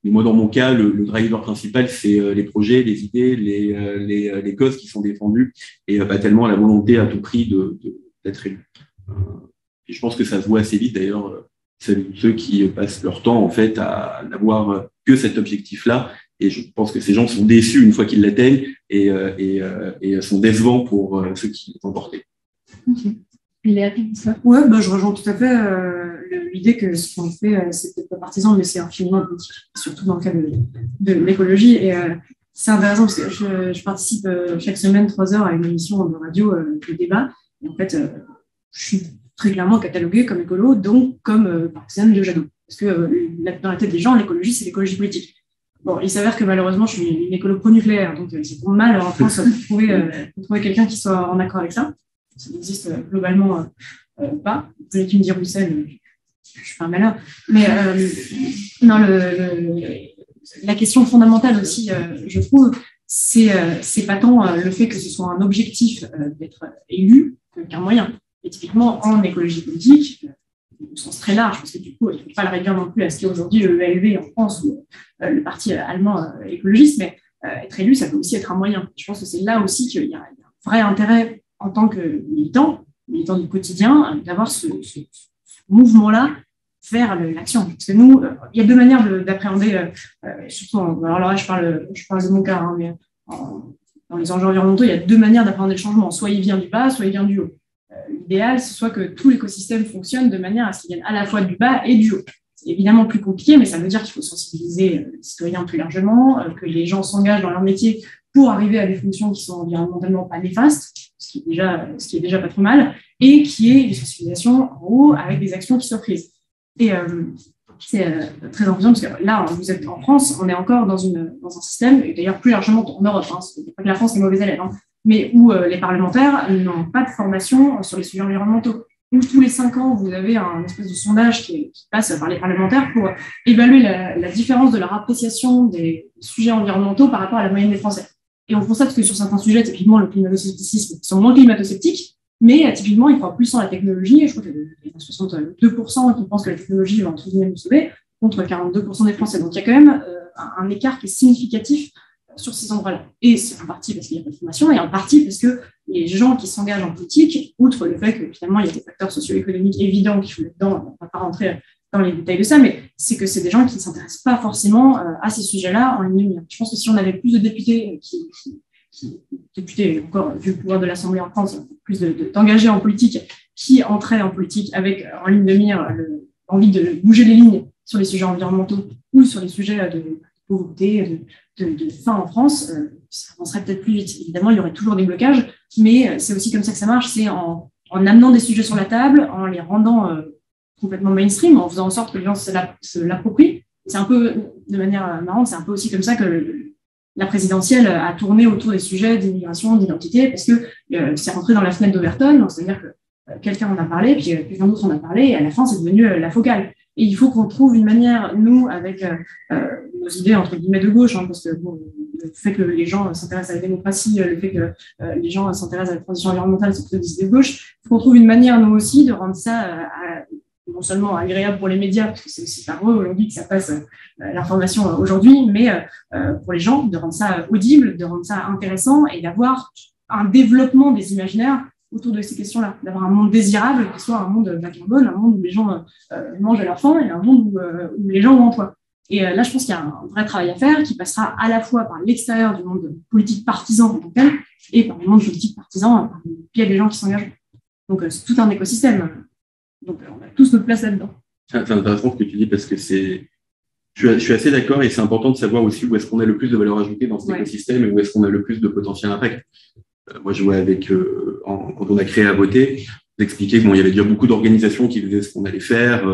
Moi, dans mon cas, le driver principal, c'est les projets, les idées, les causes qui sont défendues, et pas tellement la volonté à tout prix d'être élu. Et je pense que ça se voit assez vite, d'ailleurs, ceux qui passent leur temps, en fait, à n'avoir que cet objectif-là. Et je pense que ces gens sont déçus une fois qu'ils l'atteignent et sont décevants pour ceux qui l'ont porté. Okay. Léa, ça. Ouais, je rejoins tout à fait l'idée que ce qu'on fait, c'est peut-être pas partisan, mais c'est infiniment politique, surtout dans le cas de l'écologie. Et c'est intéressant parce que je participe chaque semaine 3 heures à une émission de radio de débat. Et en fait, je suis très clairement cataloguée comme écolo, donc comme partisane de Jadot. Parce que dans la tête des gens, l'écologie, c'est l'écologie politique. Bon, il s'avère que malheureusement, je suis une écolo pro-nucléaire, donc c'est pour mal en France de trouver quelqu'un qui soit en accord avec ça. Ça n'existe globalement pas. Vous pouvez me dire Roussel, je fais un malheur. Mais non, la question fondamentale aussi, je trouve, c'est pas tant le fait que ce soit un objectif d'être élu qu'un moyen. Et typiquement, en écologie politique, au sens très large, parce que du coup, il ne faut pas le réduire non plus à ce qu'est aujourd'hui le ELV en France ou le parti allemand écologiste, mais être élu, ça peut aussi être un moyen. Je pense que c'est là aussi qu'il y a un vrai intérêt en tant que militant du quotidien, d'avoir ce mouvement-là vers l'action. Parce que nous, il y a deux manières d'appréhender, surtout, alors là, je parle de mon cas, hein, mais dans les enjeux environnementaux, il y a deux manières d'appréhender le changement. Soit il vient du bas, soit il vient du haut. L'idéal, c'est soit que tout l'écosystème fonctionne de manière à ce qu'il vienne à la fois du bas et du haut. C'est évidemment plus compliqué, mais ça veut dire qu'il faut sensibiliser les citoyens plus largement, que les gens s'engagent dans leur métier pour arriver à des fonctions qui sont environnementalement pas néfastes, ce qui est déjà pas trop mal, et qui est une sensibilisation en haut avec des actions qui soient prises. Et c'est très important parce que là, vous êtes en France, on est encore dans un système, et d'ailleurs plus largement en Europe, hein, c'est pas que la France est mauvais élève, hein, mais où les parlementaires n'ont pas de formation sur les sujets environnementaux. Où tous les 5 ans, vous avez un espèce de sondage qui passe par les parlementaires pour évaluer la différence de leur appréciation des sujets environnementaux par rapport à la moyenne des Français. Et on constate que sur certains sujets, typiquement le climato-scepticisme, ils sont moins climato-sceptiques, mais typiquement, ils croient plus en la technologie. Et je crois qu'il y a 62% qui pensent que la technologie va entre guillemets nous sauver, contre 42% des Français. Donc il y a quand même un écart qui est significatif sur ces endroits-là. Et c'est en partie parce qu'il n'y a pas de formation, et en partie parce que les gens qui s'engagent en politique, outre le fait que finalement il y a des facteurs socio-économiques évidents qui jouent là-dedans, on ne va pas rentrer dans les détails de ça, mais c'est que c'est des gens qui ne s'intéressent pas forcément à ces sujets-là en ligne de mire. Je pense que si on avait plus de députés députés, encore vu le pouvoir de l'Assemblée en France, plus d'engagés en politique qui entraient en politique avec en ligne de mire l'envie de bouger les lignes sur les sujets environnementaux ou sur les sujets de pauvreté, de faim en France, ça avancerait peut-être plus vite. Évidemment, il y aurait toujours des blocages, mais c'est aussi comme ça que ça marche, c'est en amenant des sujets sur la table, en les rendant complètement mainstream, en faisant en sorte que les gens se l'approprient. C'est un peu, de manière marrante, c'est un peu aussi comme ça que la présidentielle a tourné autour des sujets d'immigration, d'identité, parce que c'est rentré dans la fenêtre d'Overton, c'est-à-dire que quelqu'un en a parlé, puis quelqu'un d'autre en a parlé, et à la fin, c'est devenu la focale. Et il faut qu'on trouve une manière, nous, avec nos idées, entre guillemets, de gauche, hein, parce que bon, le fait que les gens s'intéressent à la démocratie, le fait que les gens s'intéressent à la transition environnementale, c'est plutôt des idées de gauche, il faut qu'on trouve une manière, nous aussi, de rendre ça non seulement agréable pour les médias, parce que c'est aussi par eux aujourd'hui que ça passe l'information aujourd'hui, mais pour les gens, de rendre ça audible, de rendre ça intéressant et d'avoir un développement des imaginaires autour de ces questions-là, d'avoir un monde désirable qui soit un monde bas carbone, un monde où les gens mangent à leur faim et un monde où les gens ont emploi. Et là, je pense qu'il y a un vrai travail à faire qui passera à la fois par l'extérieur du monde politique partisan en tant que tel et par le monde politique partisan, par le pied des gens qui s'engagent. Donc, c'est tout un écosystème. Donc, on a tous notre place là-dedans. C'est intéressant ce que tu dis parce que je suis assez d'accord et c'est important de savoir aussi où est-ce qu'on a le plus de valeur ajoutée dans cet écosystème et où est-ce qu'on a le plus de potentiel impact. Moi, je vois quand on a créé À Voter, d'expliquer qu'il y avait déjà beaucoup d'organisations qui faisaient ce qu'on allait faire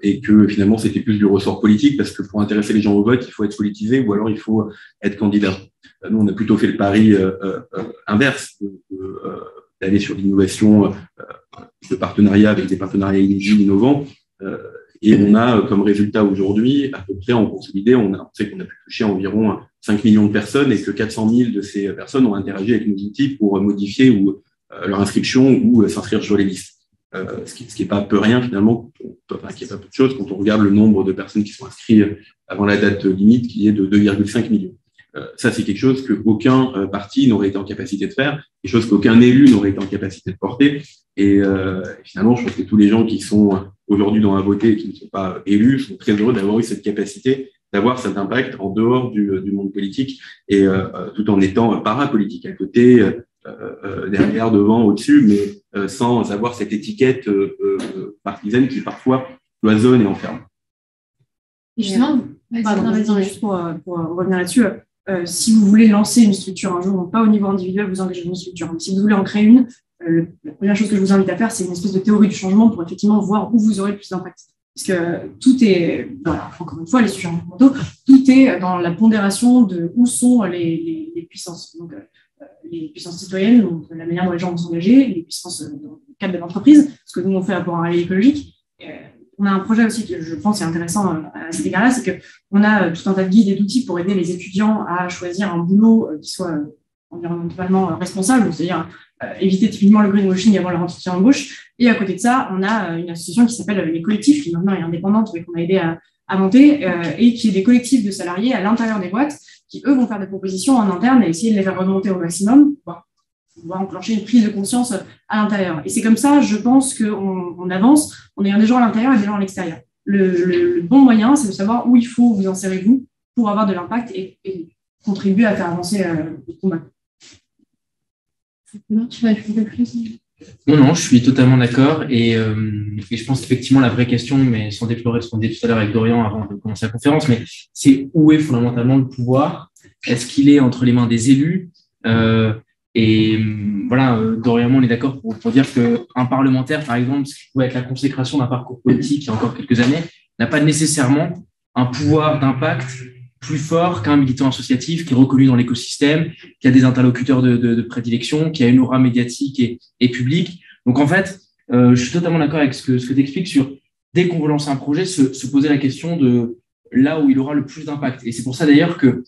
et que finalement, c'était plus du ressort politique parce que pour intéresser les gens au vote, il faut être politisé ou alors il faut être candidat. Nous, on a plutôt fait le pari inverse, d'aller sur l'innovation de partenariat avec des partenariats inédits, innovants. Et on a comme résultat aujourd'hui, à peu près en consolidé, on sait qu'on a pu toucher environ 5 millions de personnes et que 400 000 de ces personnes ont interagi avec nos outils pour modifier ou leur inscription ou s'inscrire sur les listes. Ce qui n'est pas peu rien finalement, qui n'est pas peu de choses quand on regarde le nombre de personnes qui sont inscrites avant la date limite qui est de 2,5 millions. Ça, c'est quelque chose qu'aucun parti n'aurait été en capacité de faire, quelque chose qu'aucun élu n'aurait été en capacité de porter. Et finalement, je pense que tous les gens qui sont aujourd'hui dans À Voter et qui ne sont pas élus sont très heureux d'avoir eu cette capacité, d'avoir cet impact en dehors du monde politique et tout en étant parapolitique à côté, derrière, devant, au-dessus, mais sans avoir cette étiquette partisane qui parfois cloisonne et enferme. Justement, juste pour revenir là-dessus, si vous voulez lancer une structure un jour, donc pas au niveau individuel, vous engagez dans une structure, mais si vous voulez en créer une, la première chose que je vous invite à faire, c'est une espèce de théorie du changement pour effectivement voir où vous aurez le plus d'impact. Parce que tout est, voilà, encore une fois, les sujets environnementaux, tout est dans la pondération de où sont les puissances. Donc, les puissances citoyennes, donc la manière dont les gens vont s'engager, les puissances dans le cadre de l'entreprise, ce que nous on fait pour un relais écologique. On a un projet aussi que je pense est intéressant à cet égard-là, c'est qu'on a tout un tas de guides et d'outils pour aider les étudiants à choisir un boulot qui soit environnementalement responsable, c'est-à-dire éviter typiquement le greenwashing avant leur entretien d'embauche. Et à côté de ça, on a une association qui s'appelle Les Collectifs, qui maintenant est indépendante, mais qu'on a aidé à monter, et qui est des collectifs de salariés à l'intérieur des boîtes, qui eux vont faire des propositions en interne et essayer de les faire remonter au maximum. On va enclencher une prise de conscience à l'intérieur. Et c'est comme ça, je pense qu'on avance en ayant des gens à l'intérieur et des gens à l'extérieur. le bon moyen, c'est de savoir où il faut vous insérer vous pour avoir de l'impact et contribuer à faire avancer le combat. Tu vas ajouter quelque chose? Non, je suis totalement d'accord. Et je pense qu'effectivement, la vraie question, mais sans déplorer ce qu'on disait tout à l'heure avec Dorian avant de commencer la conférence, mais c'est où est fondamentalement le pouvoir? Est-ce qu'il est entre les mains des élus? Voilà, Dorian, on est d'accord pour dire qu'un parlementaire, par exemple, ce qui pouvait être la consécration d'un parcours politique il y a encore quelques années, n'a pas nécessairement un pouvoir d'impact plus fort qu'un militant associatif qui est reconnu dans l'écosystème, qui a des interlocuteurs de prédilection, qui a une aura médiatique et publique. Donc, en fait, je suis totalement d'accord avec ce que tu expliques sur, dès qu'on veut lancer un projet, se poser la question de là où il aura le plus d'impact. Et c'est pour ça, d'ailleurs, que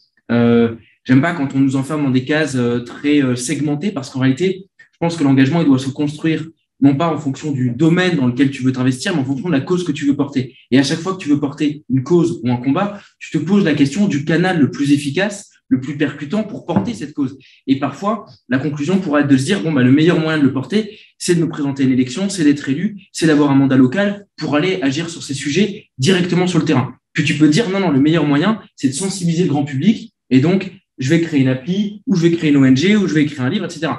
j'aime pas quand on nous enferme dans des cases très segmentées, parce qu'en réalité, je pense que l'engagement, il doit se construire non pas en fonction du domaine dans lequel tu veux t'investir, mais en fonction de la cause que tu veux porter. Et à chaque fois que tu veux porter une cause ou un combat, tu te poses la question du canal le plus efficace, le plus percutant pour porter cette cause. Et parfois, la conclusion pourrait être de se dire, le meilleur moyen de le porter, c'est de me présenter à une élection, c'est d'être élu, c'est d'avoir un mandat local pour aller agir sur ces sujets directement sur le terrain. Puis tu peux dire, non, le meilleur moyen, c'est de sensibiliser le grand public. Et donc, je vais créer une appli, ou je vais créer une ONG, ou je vais écrire un livre, etc.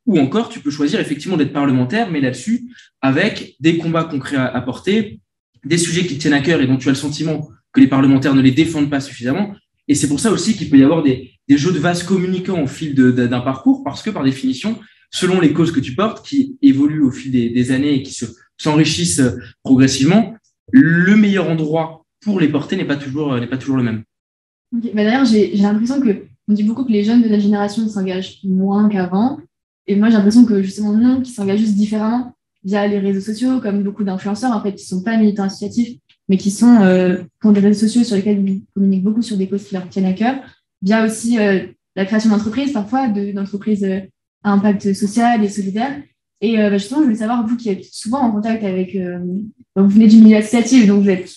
Ou encore, tu peux choisir effectivement d'être parlementaire, mais là-dessus, avec des combats concrets à porter, des sujets qui te tiennent à cœur et dont tu as le sentiment que les parlementaires ne les défendent pas suffisamment. Et c'est pour ça aussi qu'il peut y avoir des jeux de vases communicants au fil d'un parcours, parce que par définition, selon les causes que tu portes, qui évoluent au fil des années et qui s'enrichissent progressivement, le meilleur endroit pour les porter n'est pas toujours le même. Okay. D'ailleurs, j'ai l'impression qu'on dit beaucoup que les jeunes de notre génération s'engagent moins qu'avant. Et moi, j'ai l'impression que justement, non, qu'ils s'engagent juste différemment via les réseaux sociaux, comme beaucoup d'influenceurs, en fait, qui ne sont pas militants associatifs, mais qui ont des réseaux sociaux sur lesquels ils communiquent beaucoup sur des causes qui leur tiennent à cœur, via aussi la création d'entreprises, parfois d'entreprises à impact social et solidaire. Et justement, je voulais savoir, vous qui êtes souvent en contact avec... vous venez du milieu associatif, donc vous êtes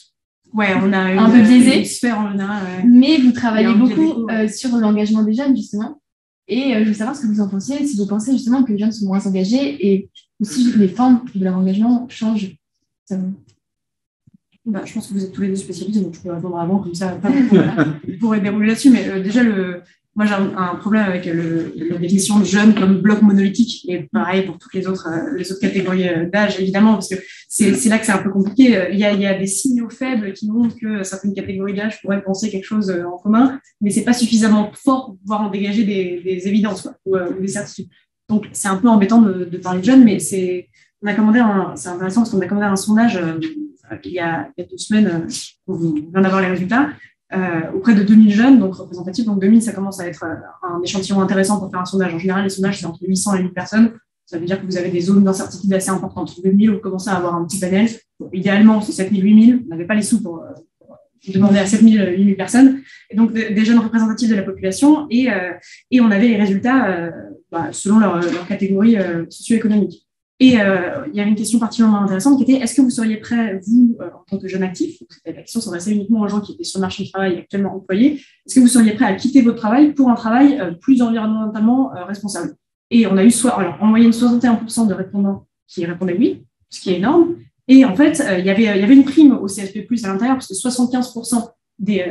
on a un peu biaisé, en général, mais vous travaillez beaucoup sur l'engagement des jeunes, justement. Et je veux savoir ce que vous en pensez, si vous pensez justement que les jeunes sont moins engagés et aussi les formes de leur engagement changent. Je pense que vous êtes tous les deux spécialistes, donc je peux répondre avant, comme ça, vous pourrez dérouler là-dessus. Mais déjà, moi j'ai un problème avec la définition de jeune comme bloc monolithique, et pareil pour toutes les autres catégories d'âge, évidemment, parce que c'est là que c'est un peu compliqué. Il y a des signaux faibles qui montrent que certaines catégories d'âge pourraient penser quelque chose en commun, mais c'est pas suffisamment fort pour pouvoir en dégager des évidences ou des certitudes. Donc c'est un peu embêtant de parler de jeunes, mais c'est intéressant parce qu'on a commandé un sondage il y a 2 semaines, on vient d'avoir les résultats, auprès de 2000 jeunes, donc représentatifs. Donc 2000, ça commence à être un échantillon intéressant pour faire un sondage. En général, les sondages, c'est entre 800 et 1000 personnes. Ça veut dire que vous avez des zones d'incertitude assez importantes. 2000, vous commencez à avoir un petit panel. Bon, idéalement, c'est 7000, 8000. On n'avait pas les sous pour demander à 7000, 8000 personnes. Et donc, des jeunes représentatifs de la population. Et on avait les résultats selon leur catégorie socio-économique. Et il y avait une question particulièrement intéressante qui était: est-ce que vous seriez prêt, vous, en tant que jeune actif, la question s'adressait uniquement aux gens qui étaient sur le marché du travail actuellement employés, est-ce que vous seriez prêt à quitter votre travail pour un travail plus environnementalement responsable? Et on a eu en moyenne 61% de répondants qui répondaient oui, ce qui est énorme. Et en fait, il y avait une prime au CSP+, à l'intérieur, parce que 75% des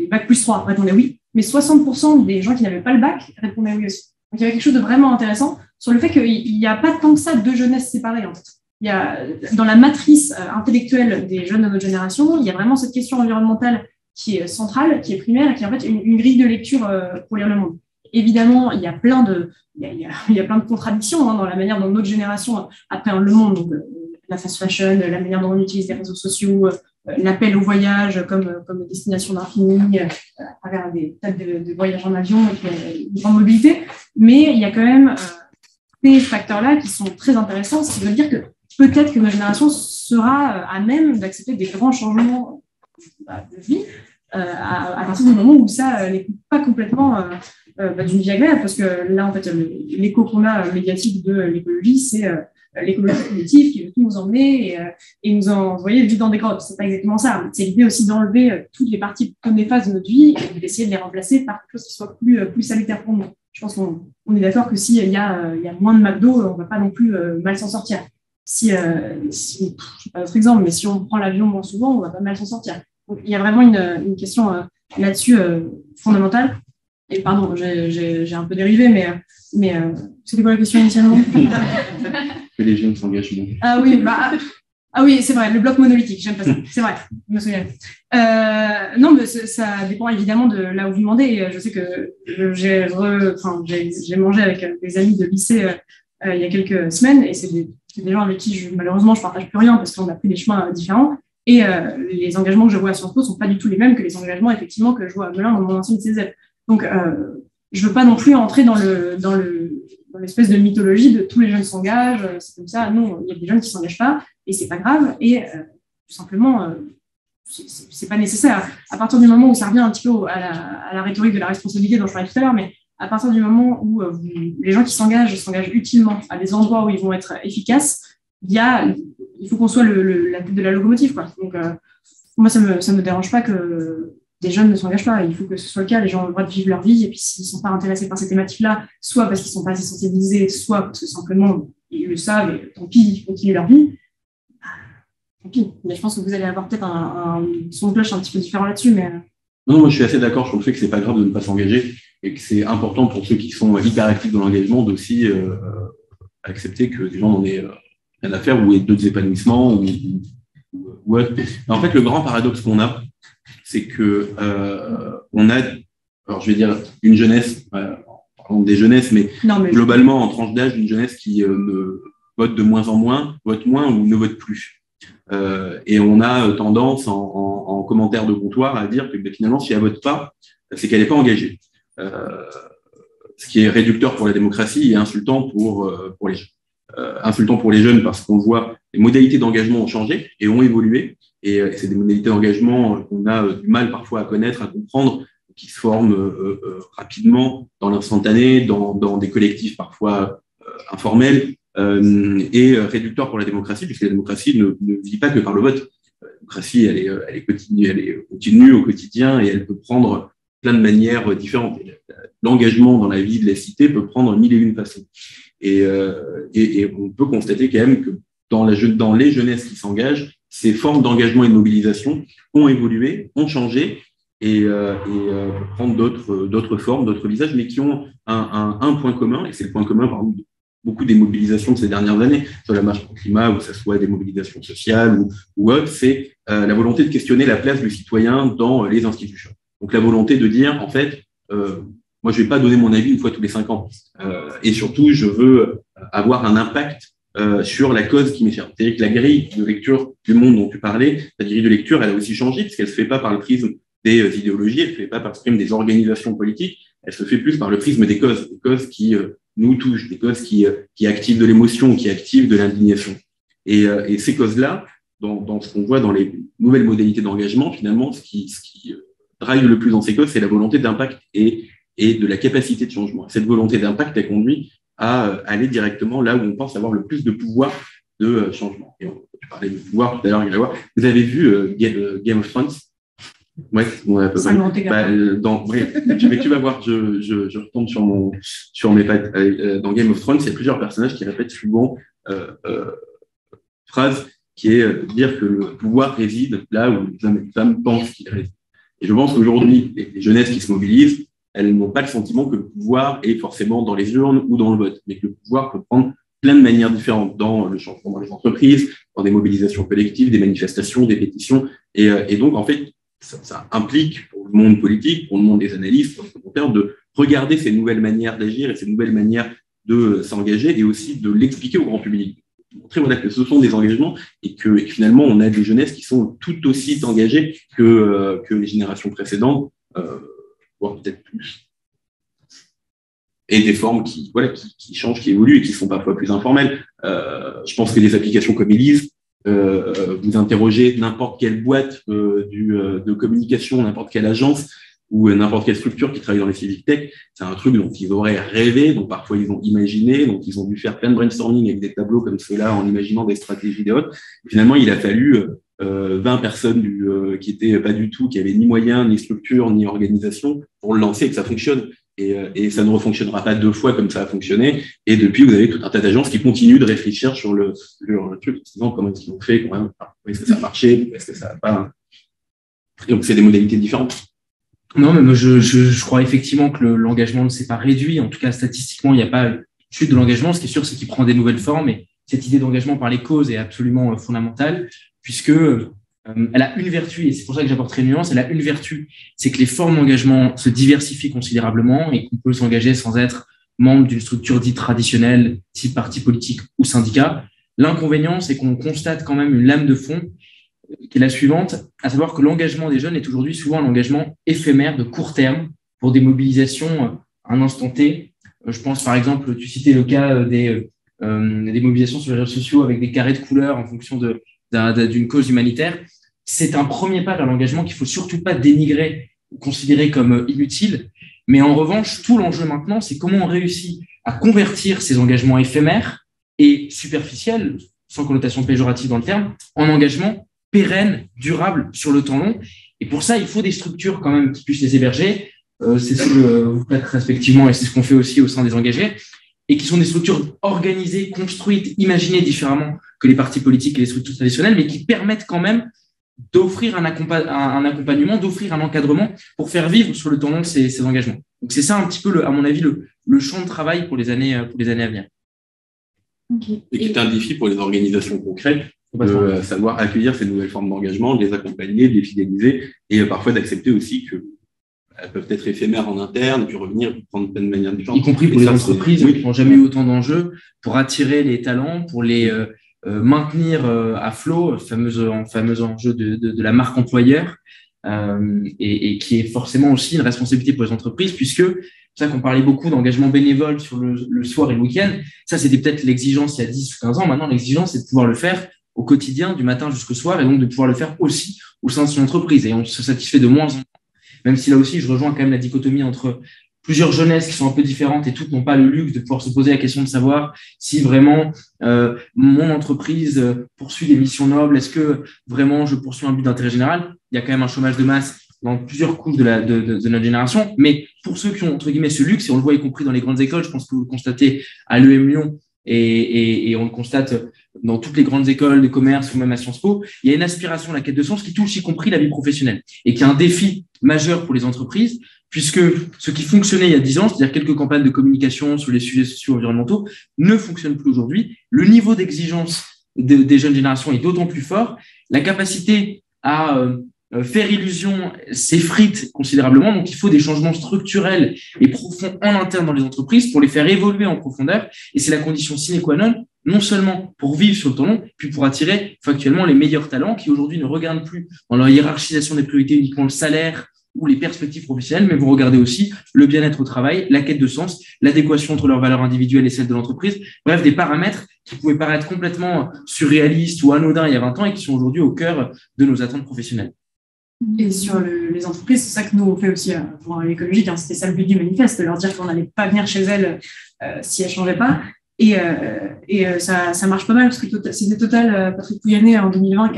bac plus 3 répondaient oui, mais 60% des gens qui n'avaient pas le bac répondaient oui aussi. Donc il y avait quelque chose de vraiment intéressant sur le fait qu'il n'y a pas tant que ça de jeunesse séparée, en fait. Il y a, dans la matrice intellectuelle des jeunes de notre génération, il y a vraiment cette question environnementale qui est centrale, qui est primaire, et qui est en fait une grille de lecture pour lire le monde. Évidemment, il y a plein de contradictions dans la manière dont notre génération appréhende le monde. Donc, la fast fashion, la manière dont on utilise les réseaux sociaux, l'appel au voyage comme destination d'infini, à travers des tas de voyages en avion et une grande mobilité. Mais il y a quand même ces facteurs-là qui sont très intéressants, ce qui veut dire que peut-être que notre génération sera à même d'accepter des grands changements de vie à partir du moment où ça n'est pas complètement d'une vie agréable, parce que là, en fait, l'écho qu'on a médiatique de l'écologie, c'est l'écologie cognitive qui veut tout nous emmener et nous envoyer vivre dans des grottes. C'est pas exactement ça. C'est l'idée aussi d'enlever toutes les parties comme néfastes de notre vie et d'essayer de les remplacer par quelque chose qui soit plus salutaire pour nous. Je pense qu'on est d'accord que s'il y a moins de McDo, on ne va pas non plus mal s'en sortir. je sais pas d'autre exemple, mais si on prend l'avion moins souvent, on va pas mal s'en sortir. Donc, il y a vraiment une question là-dessus fondamentale. Et pardon, j'ai un peu dérivé, mais c'était quoi la question initialement? Que les jeunes s'engagent moins. Ah oui, c'est vrai, le bloc monolithique, j'aime pas ça. C'est vrai, je me souviens. Non, mais ça dépend évidemment de là où vous demandez. Je sais que j'ai mangé avec des amis de lycée il y a quelques semaines, et c'est des gens avec qui malheureusement je partage plus rien parce qu'on a pris des chemins différents. Et les engagements que je vois à Sciences Po sont pas du tout les mêmes que les engagements effectivement que je vois à Melun dans mon ancienne CESEP. Donc je veux pas non plus entrer dans l'espèce de mythologie de tous les jeunes s'engagent, c'est comme ça. Non, il y a des jeunes qui s'engagent pas et c'est pas grave. Et tout simplement, c'est pas nécessaire. À partir du moment où ça revient un petit peu à la rhétorique de la responsabilité dont je parlais tout à l'heure, mais à partir du moment où les gens qui s'engagent utilement à des endroits où ils vont être efficaces, il faut qu'on soit la tête de la locomotive, quoi. Donc moi, ça me dérange pas que des jeunes ne s'engagent pas. Il faut que ce soit le cas. Les gens ont le droit de vivre leur vie. Et puis, s'ils ne sont pas intéressés par ces thématiques-là, soit parce qu'ils ne sont pas assez sensibilisés, soit parce que simplement, ils le savent et tant pis, ils continuent leur vie. Tant pis. Mais je pense que vous allez avoir peut-être un son de cloche un petit peu différent là-dessus. Mais Non, moi, je suis assez d'accord sur le fait que c'est pas grave de ne pas s'engager et que c'est important pour ceux qui sont hyper actifs dans l'engagement d'aussi accepter que des gens n'en aient rien à faire ou aient d'autres épanouissements ou autre. En fait, le grand paradoxe qu'on a, c'est que on a, alors je vais dire une jeunesse, parlons des jeunesses, mais globalement en tranche d'âge, une jeunesse qui vote de moins en moins, vote moins ou ne vote plus. Et on a tendance en commentaire de comptoir à dire que finalement, si elle vote pas, c'est qu'elle n'est pas engagée. Ce qui est réducteur pour la démocratie et insultant pour les jeunes. Insultant pour les jeunes parce qu'on voit les modalités d'engagement ont changé et ont évolué. Et c'est des modalités d'engagement qu'on a du mal parfois à connaître, à comprendre, qui se forment rapidement dans l'instantané, dans des collectifs parfois informels, et réducteur pour la démocratie, puisque la démocratie ne vit pas que par le vote. La démocratie, elle est continue au quotidien et elle peut prendre plein de manières différentes. L'engagement dans la vie de la cité peut prendre mille et une façons. Et on peut constater quand même que dans les jeunesses qui s'engagent, ces formes d'engagement et de mobilisation ont évolué, ont changé et prendre d'autres formes, d'autres visages, mais qui ont un point commun, et c'est le point commun parmi beaucoup des mobilisations de ces dernières années, sur la marche pour le climat, ou que ce soit des mobilisations sociales ou autres, c'est la volonté de questionner la place du citoyen dans les institutions. Donc la volonté de dire, en fait, moi je vais pas donner mon avis une fois tous les 5 ans, et surtout je veux avoir un impact sur la cause qui m'est chère. C'est-à-dire que la grille de lecture du monde dont tu parlais, la grille de lecture, elle a aussi changé, parce qu'elle se fait pas par le prisme des idéologies, elle se fait pas par le prisme des organisations politiques, elle se fait plus par le prisme des causes qui nous touchent, des causes qui activent de l'émotion, qui activent de l'indignation. Et ces causes-là, dans ce qu'on voit dans les nouvelles modalités d'engagement, finalement, ce qui drive le plus dans ces causes, c'est la volonté d'impact et de la capacité de changement. Cette volonté d'impact, elle conduit à aller directement là où on pense avoir le plus de pouvoir de changement. Et tu parlais de pouvoir tout à l'heure, vous avez vu Game of Thrones? Ouais, mais tu vas voir, je retombe sur mes pattes. Dans Game of Thrones, il y a plusieurs personnages qui répètent souvent phrase qui est de dire que le pouvoir réside là où les hommes et les femmes pensent qu'il réside. Et je pense qu'aujourd'hui, les jeunesses qui se mobilisent, elles n'ont pas le sentiment que le pouvoir est forcément dans les urnes ou dans le vote, mais que le pouvoir peut prendre plein de manières différentes dans le changement dans les entreprises, dans des mobilisations collectives, des manifestations, des pétitions. Et donc, en fait, ça implique pour le monde politique, pour le monde des analystes, pour les commentaires, de regarder ces nouvelles manières d'agir et ces nouvelles manières de s'engager et aussi de l'expliquer au grand public. Montrer voilà, que ce sont des engagements et que finalement, on a des jeunesses qui sont tout aussi engagées que les générations précédentes, voire peut-être plus. Et des formes qui changent, qui évoluent et qui sont parfois plus informelles. Je pense que des applications comme Elise, vous interrogez n'importe quelle boîte de communication, n'importe quelle agence ou n'importe quelle structure qui travaille dans les civic tech, c'est un truc dont ils auraient rêvé, dont parfois ils ont imaginé, donc ils ont dû faire plein de brainstorming avec des tableaux comme ceux-là en imaginant des stratégies des autres. Finalement, il a fallu 20 personnes qui étaient pas du tout, qui avaient ni moyens, ni structure, ni organisation pour le lancer et que ça fonctionne. Et ça ne refonctionnera pas deux fois comme ça a fonctionné. Et depuis, vous avez tout un tas d'agences qui continuent de réfléchir sur le truc, disant comment est-ce qu'ils ont fait, est-ce que ça a marché, est-ce que ça n'a pas. Et donc, c'est des modalités différentes. Non, mais moi, je crois effectivement que l'engagement ne s'est pas réduit. En tout cas, statistiquement, il n'y a pas une chute de l'engagement. Ce qui est sûr, c'est qu'il prend des nouvelles formes. Et cette idée d'engagement par les causes est absolument fondamentale, puisque elle a une vertu, et c'est pour ça que j'apporterai une nuance, elle a une vertu, c'est que les formes d'engagement se diversifient considérablement et qu'on peut s'engager sans être membre d'une structure dite traditionnelle, type parti politique ou syndicat. L'inconvénient, c'est qu'on constate quand même une lame de fond qui est la suivante, à savoir que l'engagement des jeunes est aujourd'hui souvent un engagement éphémère de court terme pour des mobilisations à un instant T. Je pense par exemple, tu citais le cas des mobilisations sur les réseaux sociaux avec des carrés de couleurs en fonction d'une cause humanitaire. C'est un premier pas vers l'engagement qu'il ne faut surtout pas dénigrer ou considérer comme inutile. Mais en revanche, tout l'enjeu maintenant, c'est comment on réussit à convertir ces engagements éphémères et superficiels, sans connotation péjorative dans le terme, en engagements pérennes, durables, sur le temps long. Et pour ça, il faut des structures quand même qui puissent les héberger. C'est ce que vous faites respectivement et c'est ce qu'on fait aussi au sein des engagés. Et qui sont des structures organisées, construites, imaginées différemment que les partis politiques et les structures traditionnelles, mais qui permettent quand même d'offrir un accompagnement, d'offrir un encadrement pour faire vivre sur le temps long ces engagements. Donc c'est ça un petit peu, à mon avis, le champ de travail pour les années à venir. Okay. Et qui est un défi pour les organisations concrètes, de savoir accueillir ces nouvelles formes d'engagement, de les accompagner, de les fidéliser, et parfois d'accepter aussi que elles peuvent être éphémères en interne et puis revenir prendre plein de manières différentes. Y compris pour les entreprises qui n'ont jamais eu autant d'enjeux pour attirer les talents, pour les maintenir à flot, fameux enjeu de la marque employeur, et qui est forcément aussi une responsabilité pour les entreprises, puisque c'est ça qu'on parlait beaucoup d'engagement bénévole sur le soir et le week-end. Ça, c'était peut-être l'exigence il y a 10 ou 15 ans. Maintenant, l'exigence, c'est de pouvoir le faire au quotidien, du matin jusqu'au soir, et donc de pouvoir le faire aussi au sein de son entreprise. Et on se satisfait de moins en moins. Même si là aussi, je rejoins quand même la dichotomie entre plusieurs jeunesses qui sont un peu différentes et toutes n'ont pas le luxe de pouvoir se poser la question de savoir si vraiment mon entreprise poursuit des missions nobles, est-ce que vraiment je poursuis un but d'intérêt général. Il y a quand même un chômage de masse dans plusieurs couches de notre génération, mais pour ceux qui ont entre guillemets ce luxe, et on le voit y compris dans les grandes écoles, je pense que vous le constatez à l'EM Lyon et on le constate dans toutes les grandes écoles de commerce ou même à Sciences Po, il y a une aspiration à la quête de sens qui touche y compris la vie professionnelle et qui est un défi majeur pour les entreprises, puisque ce qui fonctionnait il y a 10 ans, c'est-à-dire quelques campagnes de communication sur les sujets sociaux et environnementaux, ne fonctionne plus aujourd'hui. Le niveau d'exigence des jeunes générations est d'autant plus fort. La capacité à faire illusion s'effrite considérablement, donc il faut des changements structurels et profonds en interne dans les entreprises pour les faire évoluer en profondeur, et c'est la condition sine qua non, non seulement pour vivre sur le temps long, puis pour attirer factuellement les meilleurs talents qui aujourd'hui ne regardent plus dans leur hiérarchisation des priorités uniquement le salaire ou les perspectives professionnelles, mais vont regarder aussi le bien-être au travail, la quête de sens, l'adéquation entre leurs valeurs individuelles et celles de l'entreprise, bref, des paramètres qui pouvaient paraître complètement surréalistes ou anodins il y a 20 ans et qui sont aujourd'hui au cœur de nos attentes professionnelles. Et sur les entreprises, c'est ça que nous on fait aussi pour l'écologique, c'était ça le but du manifeste, de leur dire qu'on n'allait pas venir chez elles si elles ne changeaient pas. Et ça marche pas mal, parce que c'était Total, Patrick Pouyanné en 2020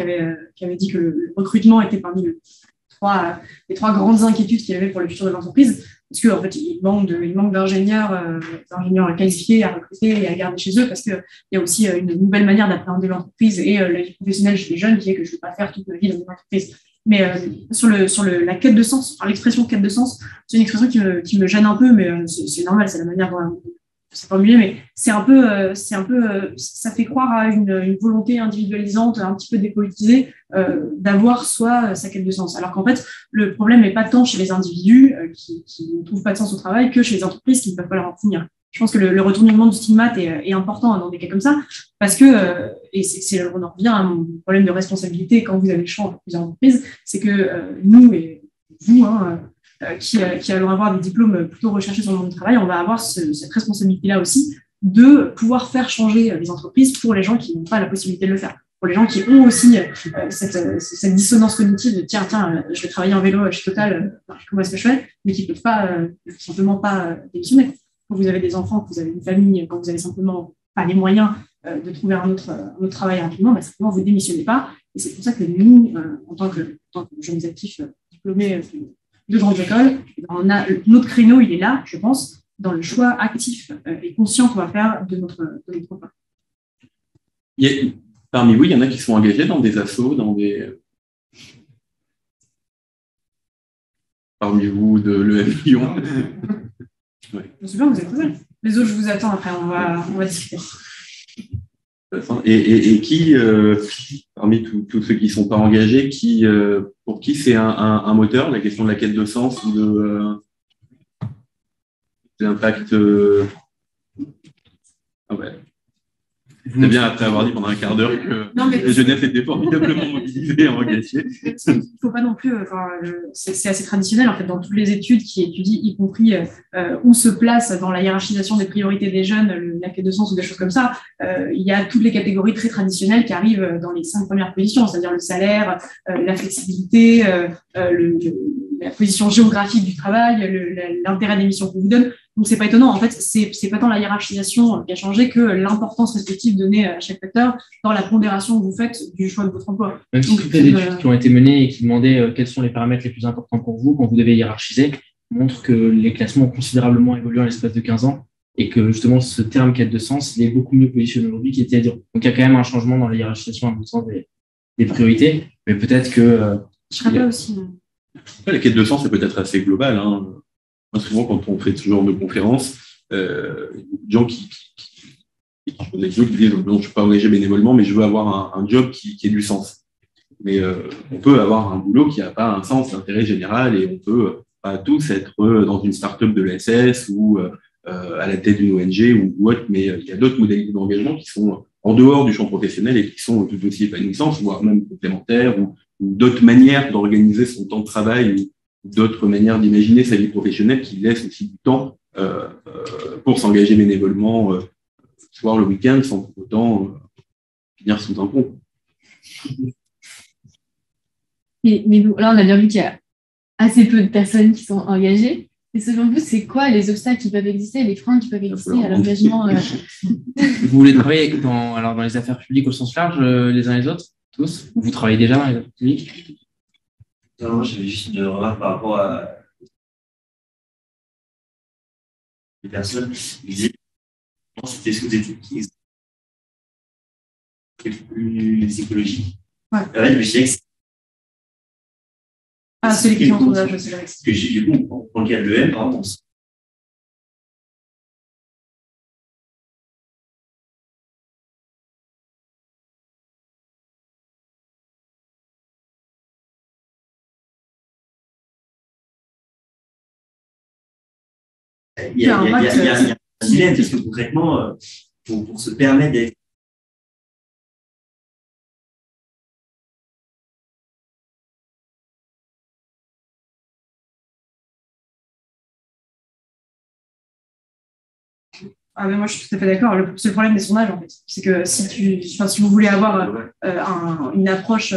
qui avait dit que le recrutement était parmi les trois grandes inquiétudes qu'il y avait pour le futur de l'entreprise, parce qu'en fait, il manque d'ingénieurs qualifiés à recruter et à garder chez eux, parce qu'il y a aussi une nouvelle manière d'appréhender l'entreprise et la vie professionnelle chez les jeunes, qui est que je ne vais pas faire toute ma vie dans une entreprise. Mais sur la quête de sens, l'expression quête de sens, c'est une expression qui me gêne un peu, mais c'est normal, c'est la manière dont c'est formulé, mais c'est un peu, ça fait croire à une volonté individualisante, un petit peu dépolitisée, d'avoir soit sa quête de sens. Alors qu'en fait, le problème n'est pas tant chez les individus qui ne trouvent pas de sens au travail que chez les entreprises qui ne peuvent pas leur en fournir. Je pense que le retournement du stigmate est important dans des cas comme ça, parce que, et on en revient à mon problème de responsabilité quand vous avez le choix entre plusieurs entreprises, c'est que nous et vous, qui allons avoir des diplômes plutôt recherchés sur le monde du travail, on va avoir cette responsabilité-là aussi de pouvoir faire changer les entreprises pour les gens qui n'ont pas la possibilité de le faire. Pour les gens qui ont aussi cette dissonance cognitive de tiens, je vais travailler en vélo chez Total, comment est-ce que je fais, mais qui ne peuvent pas, simplement pas démissionner. Quand vous avez des enfants, que vous avez une famille, quand vous avez simplement pas les moyens de trouver un autre travail rapidement, simplement vous ne démissionnez pas. Et c'est pour ça que nous, en tant que jeunes actifs diplômés de grandes écoles, notre créneau, il est là, je pense, dans le choix actif et conscient qu'on va faire de notre part. Parmi vous, il y en a qui sont engagés dans des assos, parmi vous de l'EM Lyon. Ouais. Je sais pas, vous êtes cool. Les autres, je vous attends après, on va discuter. Et qui, parmi tous ceux qui ne sont pas engagés, pour qui c'est un moteur, la question de la quête de sens ou de l'impact C'est bien après avoir dit pendant un quart d'heure que la jeunesse était formidablement mobilisée et engagée. Il ne faut pas non plus, c'est assez traditionnel en fait dans toutes les études qui étudient, y compris où se place dans la hiérarchisation des priorités des jeunes, la quête de sens ou des choses comme ça. Il y a toutes les catégories très traditionnelles qui arrivent dans les 5 premières positions, c'est-à-dire le salaire, la flexibilité, la position géographique du travail, l'intérêt des missions qu'on vous donne. Donc, c'est pas étonnant. En fait, c'est pas tant la hiérarchisation qui a changé que l'importance respective donnée à chaque facteur dans la pondération que vous faites du choix de votre emploi. Même si toutes les études qui ont été menées et qui demandaient quels sont les paramètres les plus importants pour vous quand vous devez hiérarchiser montrent que les classements ont considérablement évolué en l'espace de 15 ans et que justement ce terme quête de sens, il est beaucoup mieux positionné aujourd'hui qu'il était à dire. Donc, il y a quand même un changement dans la hiérarchisation à mon sens des priorités, mais peut-être que... Je serais pas aussi... La quête de sens, c'est peut-être assez global, hein. Moi, souvent, quand on fait ce genre de conférences, il y a beaucoup de gens qui disent non, je ne suis pas engagé bénévolement, mais je veux avoir un job qui ait du sens. Mais on peut avoir un boulot qui n'a pas un sens d'intérêt général et on peut pas tous être dans une start-up de l'ESS ou à la tête d'une ONG ou autre, mais il y a d'autres modalités d'engagement qui sont en dehors du champ professionnel et qui sont tout aussi épanouissantes, voire même complémentaires ou d'autres manières d'organiser son temps de travail ou d'autres manières d'imaginer sa vie professionnelle qui laissent aussi du temps pour s'engager bénévolement, soir le week-end, sans pour autant finir sous un pont. Mais là, on a bien vu qu'il y a assez peu de personnes qui sont engagées. Et selon vous, c'est quoi les obstacles qui peuvent exister, les freins qui peuvent exister à l'engagement Vous voulez travailler dans les affaires publiques au sens large, les uns les autres, tous? Vous travaillez déjà dans les affaires publiques? Non, j'avais juste une remarque par rapport à les personnes qui disaient c'était sous études qui est plus écologique. Ouais. En fait, je me suis dit que c'est les clients d'âge, c'est vrai. Parce que du coup, dans le cas de l'EM, par exemple, il y a un dilemme, parce que concrètement, pour se permettre d'être mais moi, je suis tout à fait d'accord. C'est le problème des sondages, en fait. C'est que si vous voulez avoir une approche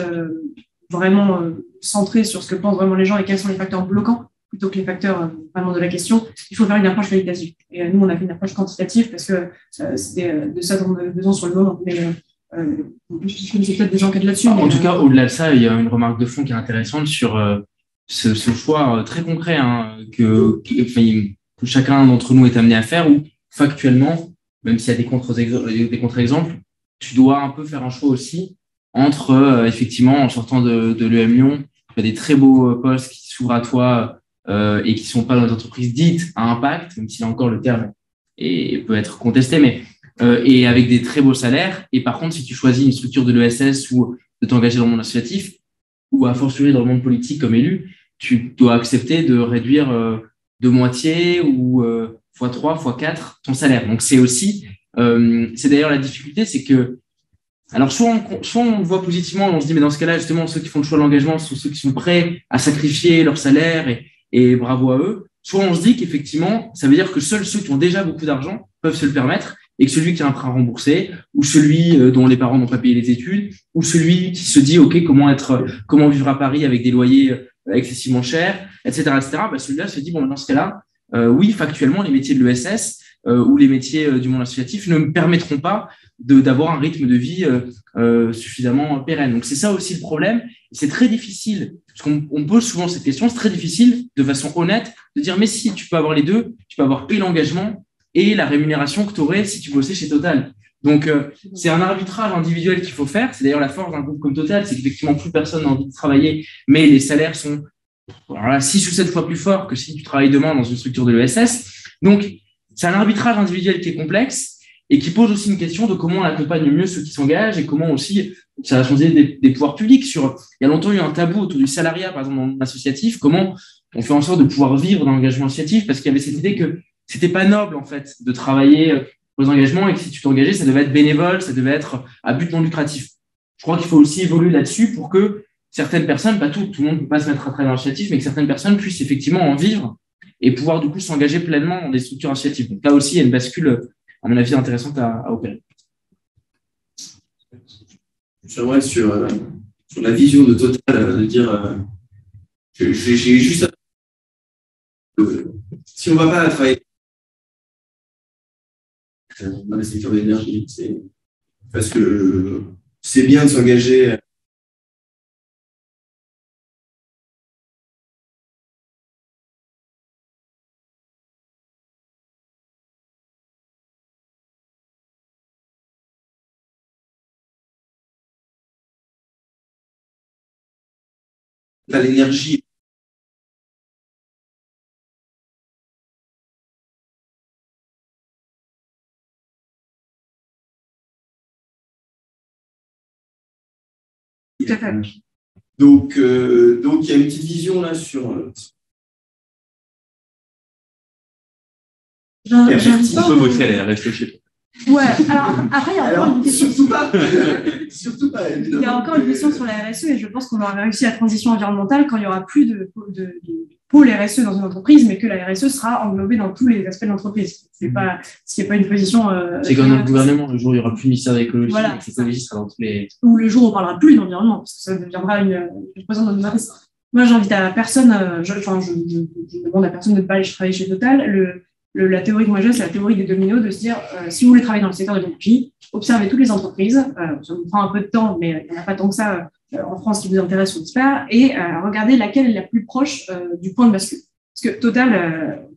vraiment centrée sur ce que pensent vraiment les gens et quels sont les facteurs bloquants, plutôt que les facteurs vraiment de la question, il faut faire une approche qualitative. Et nous, on a fait une approche quantitative parce que c'était de ça dont on avait besoin sur le moment. Mais je connaissais peut-être des enquêtes là-dessus. En tout cas, au-delà de ça, il y a une remarque de fond qui est intéressante sur ce choix très concret que chacun d'entre nous est amené à faire, où factuellement, même s'il y a des contre-exemples, tu dois un peu faire un choix aussi entre, effectivement, en sortant de l'EM Lyon, tu as des très beaux postes qui s'ouvrent à toi et qui ne sont pas dans les entreprises dites à impact, même si là encore le terme peut être contesté, mais et avec des très beaux salaires. Et par contre, si tu choisis une structure de l'ESS ou de t'engager dans le monde associatif, ou à fortiori dans le monde politique comme élu, tu dois accepter de réduire de moitié ou x3, x4 ton salaire. Donc, c'est aussi, c'est d'ailleurs la difficulté, c'est que, alors, soit on le voit positivement, on se dit, mais dans ce cas-là, justement, ceux qui font le choix de l'engagement sont ceux qui sont prêts à sacrifier leur salaire et bravo à eux. Soit on se dit qu'effectivement, ça veut dire que seuls ceux qui ont déjà beaucoup d'argent peuvent se le permettre et que celui qui a un train remboursé ou celui dont les parents n'ont pas payé les études ou celui qui se dit, OK, comment vivre à Paris avec des loyers excessivement chers, etc., bah, celui-là se dit, bon, dans ce cas-là, oui, factuellement, les métiers de l'ESS ou les métiers du monde associatif ne me permettront pas d'avoir un rythme de vie suffisamment pérenne. Donc, c'est ça aussi le problème. C'est très difficile, parce qu'on pose souvent cette question, c'est très difficile de façon honnête de dire mais si tu peux avoir les deux, tu peux avoir et l'engagement et la rémunération que tu aurais si tu bossais chez Total. Donc, c'est un arbitrage individuel qu'il faut faire. C'est d'ailleurs la force d'un groupe comme Total, c'est qu'effectivement, plus personne n'a envie de travailler, mais les salaires sont 6 ou 7 fois plus forts que si tu travailles demain dans une structure de l'ESS. Donc, c'est un arbitrage individuel qui est complexe et qui pose aussi une question de comment on accompagne mieux ceux qui s'engagent et comment aussi ça va changer des pouvoirs publics. Il y a longtemps eu un tabou autour du salariat, par exemple, dans le monde associatif. Comment on fait en sorte de pouvoir vivre dans l'engagement associatif, parce qu'il y avait cette idée que c'était pas noble, en fait, de travailler aux engagements et que si tu t'engageais, ça devait être bénévole, ça devait être à but non lucratif. Je crois qu'il faut aussi évoluer là-dessus pour que certaines personnes, pas tout le monde ne peut pas se mettre à travailler dans l'associatif, mais que certaines personnes puissent effectivement en vivre et pouvoir du coup s'engager pleinement dans des structures associatives. Donc là aussi, il y a une bascule, à mon avis, intéressante à opérer. J'aimerais sur la vision de Total, de dire, j'ai juste si on ne va pas travailler dans le secteur de l'énergie, c'est parce que c'est bien de s'engager. L'énergie. Tout à fait. Donc, il y a une petite vision là sur. On peut bosser à la reste chez toi. Ouais, alors après, il y a encore une question. Surtout pas. Surtout pas. Il y a encore une question sur la RSE et je pense qu'on aura réussi la transition environnementale quand il n'y aura plus de pôle RSE dans une entreprise, mais que la RSE sera englobée dans tous les aspects de l'entreprise. Ce n'est pas une position. C'est comme dans le gouvernement, le jour où il n'y aura plus de ministère de l'écologie, voilà, l'écologie sera dans tous les. Ou le jour où on ne parlera plus d'environnement, parce que ça deviendra une présence dans une entreprise. Moi, j'invite à personne, je demande à personne de ne pas aller travailler chez Total. La théorie que moi j'ai, c'est la théorie des dominos, de se dire, si vous voulez travailler dans le secteur de l'énergie, observez toutes les entreprises, ça vous prend un peu de temps, mais il n'y en a pas tant que ça en France qui vous intéresse ou experts, et regardez laquelle est la plus proche du point de bascule. Parce que Total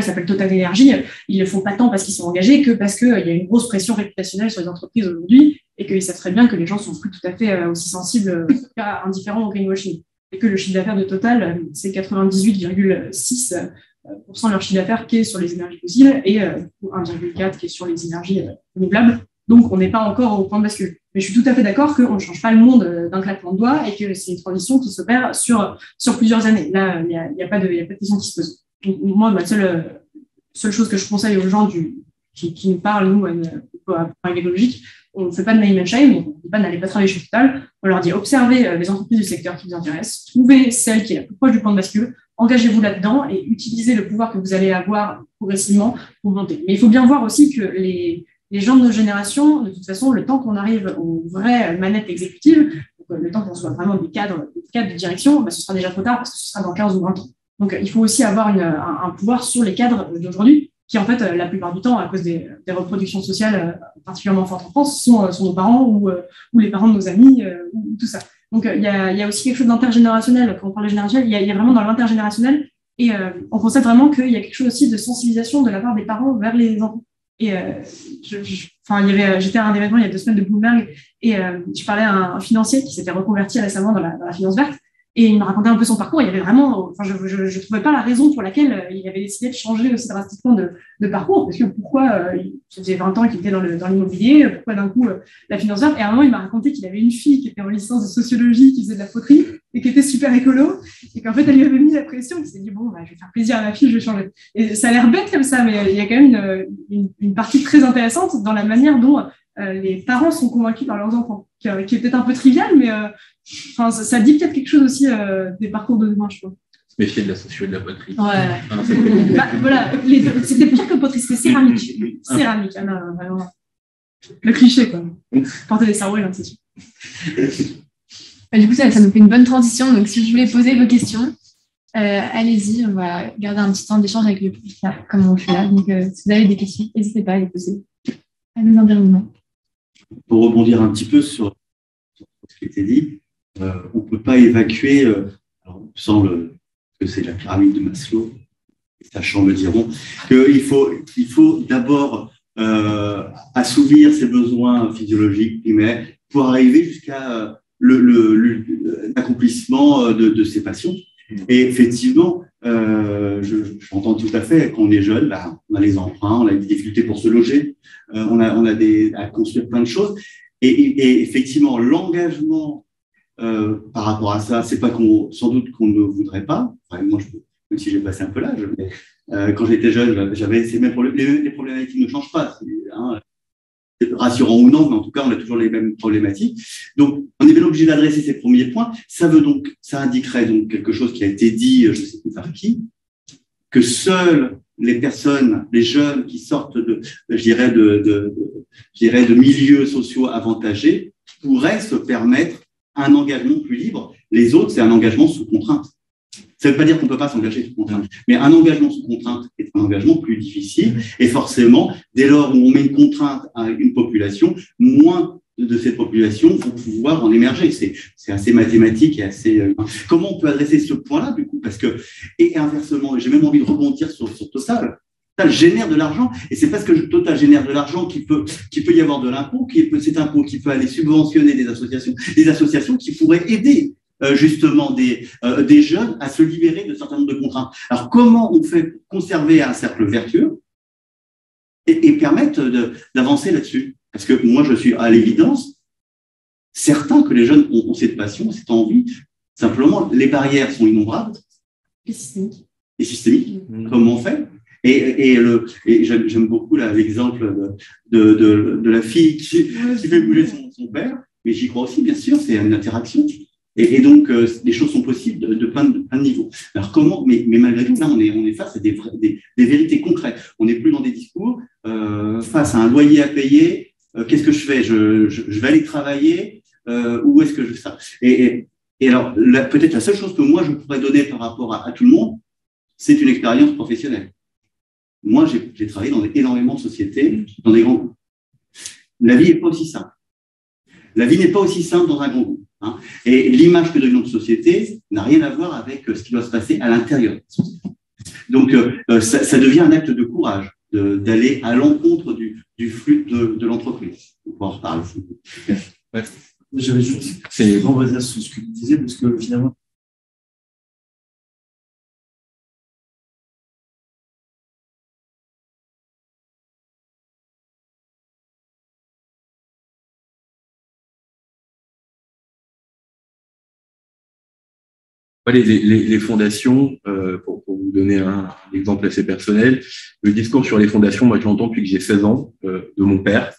s'appelle Total Énergie, ils ne le font pas tant parce qu'ils sont engagés que parce qu'il y a une grosse pression réputationnelle sur les entreprises aujourd'hui, et qu'ils savent très bien que les gens sont plus tout à fait aussi sensibles, indifférents au greenwashing. Et que le chiffre d'affaires de Total, c'est 98,6% de leur chiffre d'affaires qui est sur les énergies fossiles et 1,4% qui est sur les énergies renouvelables. Donc, on n'est pas encore au point de bascule. Mais je suis tout à fait d'accord qu'on ne change pas le monde d'un claquement de doigts et que c'est une transition qui s'opère sur plusieurs années. Là, il n'y a pas de question qui se pose. Donc, moi, ma seule chose que je conseille aux gens qui nous parlent, nous, à l'écologique, on ne fait pas de name and shame, on ne dit pas n'allez pas travailler chez Total, on leur dit observez les entreprises du secteur qui vous intéressent, trouvez celle qui est la plus proche du point de bascule, engagez-vous là-dedans et utilisez le pouvoir que vous allez avoir progressivement pour monter. Mais il faut bien voir aussi que les gens de nos générations, de toute façon, le temps qu'on arrive aux vraies manettes exécutives, le temps qu'on soit vraiment des cadres de direction, ce sera déjà trop tard parce que ce sera dans 15 ou 20 ans. Donc, il faut aussi avoir un pouvoir sur les cadres d'aujourd'hui qui, en fait, la plupart du temps, à cause des reproductions sociales particulièrement fortes en France, sont nos parents ou les parents de nos amis, ou tout ça. Donc, il y a aussi quelque chose d'intergénérationnel. Quand on parle de générationnel, il y a vraiment dans l'intergénérationnel, et on constate vraiment qu'il y a quelque chose aussi de sensibilisation de la part des parents vers les enfants. Et j'étais à un événement il y a 2 semaines de Bloomberg, et je parlais à un financier qui s'était reconverti récemment dans la finance verte. Et il me racontait un peu son parcours. Il y avait vraiment, je ne trouvais pas la raison pour laquelle il avait décidé de changer aussi drastiquement de parcours. Parce que pourquoi, ça faisait 20 ans qu'il était dans l'immobilier, pourquoi d'un coup la finance verte. Et à un moment, il m'a raconté qu'il avait une fille qui était en licence de sociologie, qui faisait de la poterie et qui était super écolo. Et qu'en fait, elle lui avait mis la pression. Il s'est dit, bon, je vais faire plaisir à ma fille, je vais changer. Et ça a l'air bête comme ça, mais il y a quand même une partie très intéressante dans la manière dont les parents sont convaincus par leurs enfants, qui est peut-être un peu trivial, mais ça dit peut-être quelque chose aussi des parcours de demain, je trouve. Se méfier de la socio et de la poterie. Ouais. Voilà, c'était pire que poterie, c'était céramique. Céramique, non, vraiment. Le cliché, quoi. Porter des cerveaux, c'est sûr. Du coup, ça nous fait une bonne transition. Donc, si vous voulez poser vos questions, allez-y. On va garder un petit temps d'échange avec le public, comme on fait là. Donc, si vous avez des questions, n'hésitez pas à les poser à nos intervenants. Pour rebondir un petit peu sur ce qui a été dit, on ne peut pas évacuer, alors, sans que c'est la pyramide de Maslow, les sachants me diront, qu'il faut d'abord assouvir ses besoins physiologiques primaires pour arriver jusqu'à l'accomplissement de ses passions. Et effectivement, j'entends tout à fait, quand on est jeune, on a les emprunts, on a des difficultés pour se loger, on a à construire plein de choses. Et effectivement, l'engagement par rapport à ça, c'est pas sans doute qu'on ne voudrait pas. Enfin, moi, même si j'ai passé un peu l'âge, mais quand j'étais jeune, j'avais ces mêmes problèmes. Les problématiques ne changent pas. C'est rassurant ou non, mais en tout cas, on a toujours les mêmes problématiques. Donc, on est bien obligé d'adresser ces premiers points. Ça indiquerait donc quelque chose qui a été dit, je ne sais plus par qui, que seules les personnes, les jeunes qui sortent de milieux sociaux avantagés pourraient se permettre un engagement plus libre. Les autres, c'est un engagement sous contrainte. Ça ne veut pas dire qu'on ne peut pas s'engager sous contrainte, mais un engagement sous contrainte est un engagement plus difficile. Et forcément, dès lors où on met une contrainte à une population, moins de cette population vont pouvoir en émerger. C'est assez mathématique et assez... Comment on peut adresser ce point-là, du coup? Parce que, et inversement, j'ai même envie de rebondir sur Total. Total génère de l'argent, et c'est parce que Total génère de l'argent qu'il peut y avoir de l'impôt, cet impôt qui peut aller subventionner des associations qui pourraient aider justement des jeunes à se libérer de certains nombre de contraintes. Alors, comment on fait pour conserver un cercle vertueux et permettre d'avancer là-dessus? Parce que moi, je suis à l'évidence certain que les jeunes ont cette passion, cette envie. Simplement, les barrières sont innombrables. Et systémiques. Et systémiques. Comment on fait? Et j'aime beaucoup l'exemple de la fille qui fait bouger son père, mais j'y crois aussi, bien sûr, c'est une interaction. Et donc, les choses sont possibles de plein de niveaux. Alors, comment, mais malgré tout, là, on est face à des vérités concrètes. On n'est plus dans des discours face à un loyer à payer. Qu'est-ce que je fais? Je vais aller travailler. Où est-ce que je fais ça? Et alors, peut-être la seule chose que moi, je pourrais donner par rapport à tout le monde, c'est une expérience professionnelle. Moi, j'ai travaillé dans énormément de sociétés, dans des grands groupes. La vie n'est pas aussi simple. La vie n'est pas aussi simple dans un grand groupe. Hein. Et l'image que donne notre société n'a rien à voir avec ce qui doit se passer à l'intérieur de la société. Donc, ça devient un acte de courage d'aller à l'encontre du flux de l'entreprise. On va en reparler. Ouais. J'avais juste renvoyé sur ce que tu disais, parce que finalement, les fondations, pour vous donner un exemple assez personnel, le discours sur les fondations, moi je l'entends depuis que j'ai 16 ans, de mon père,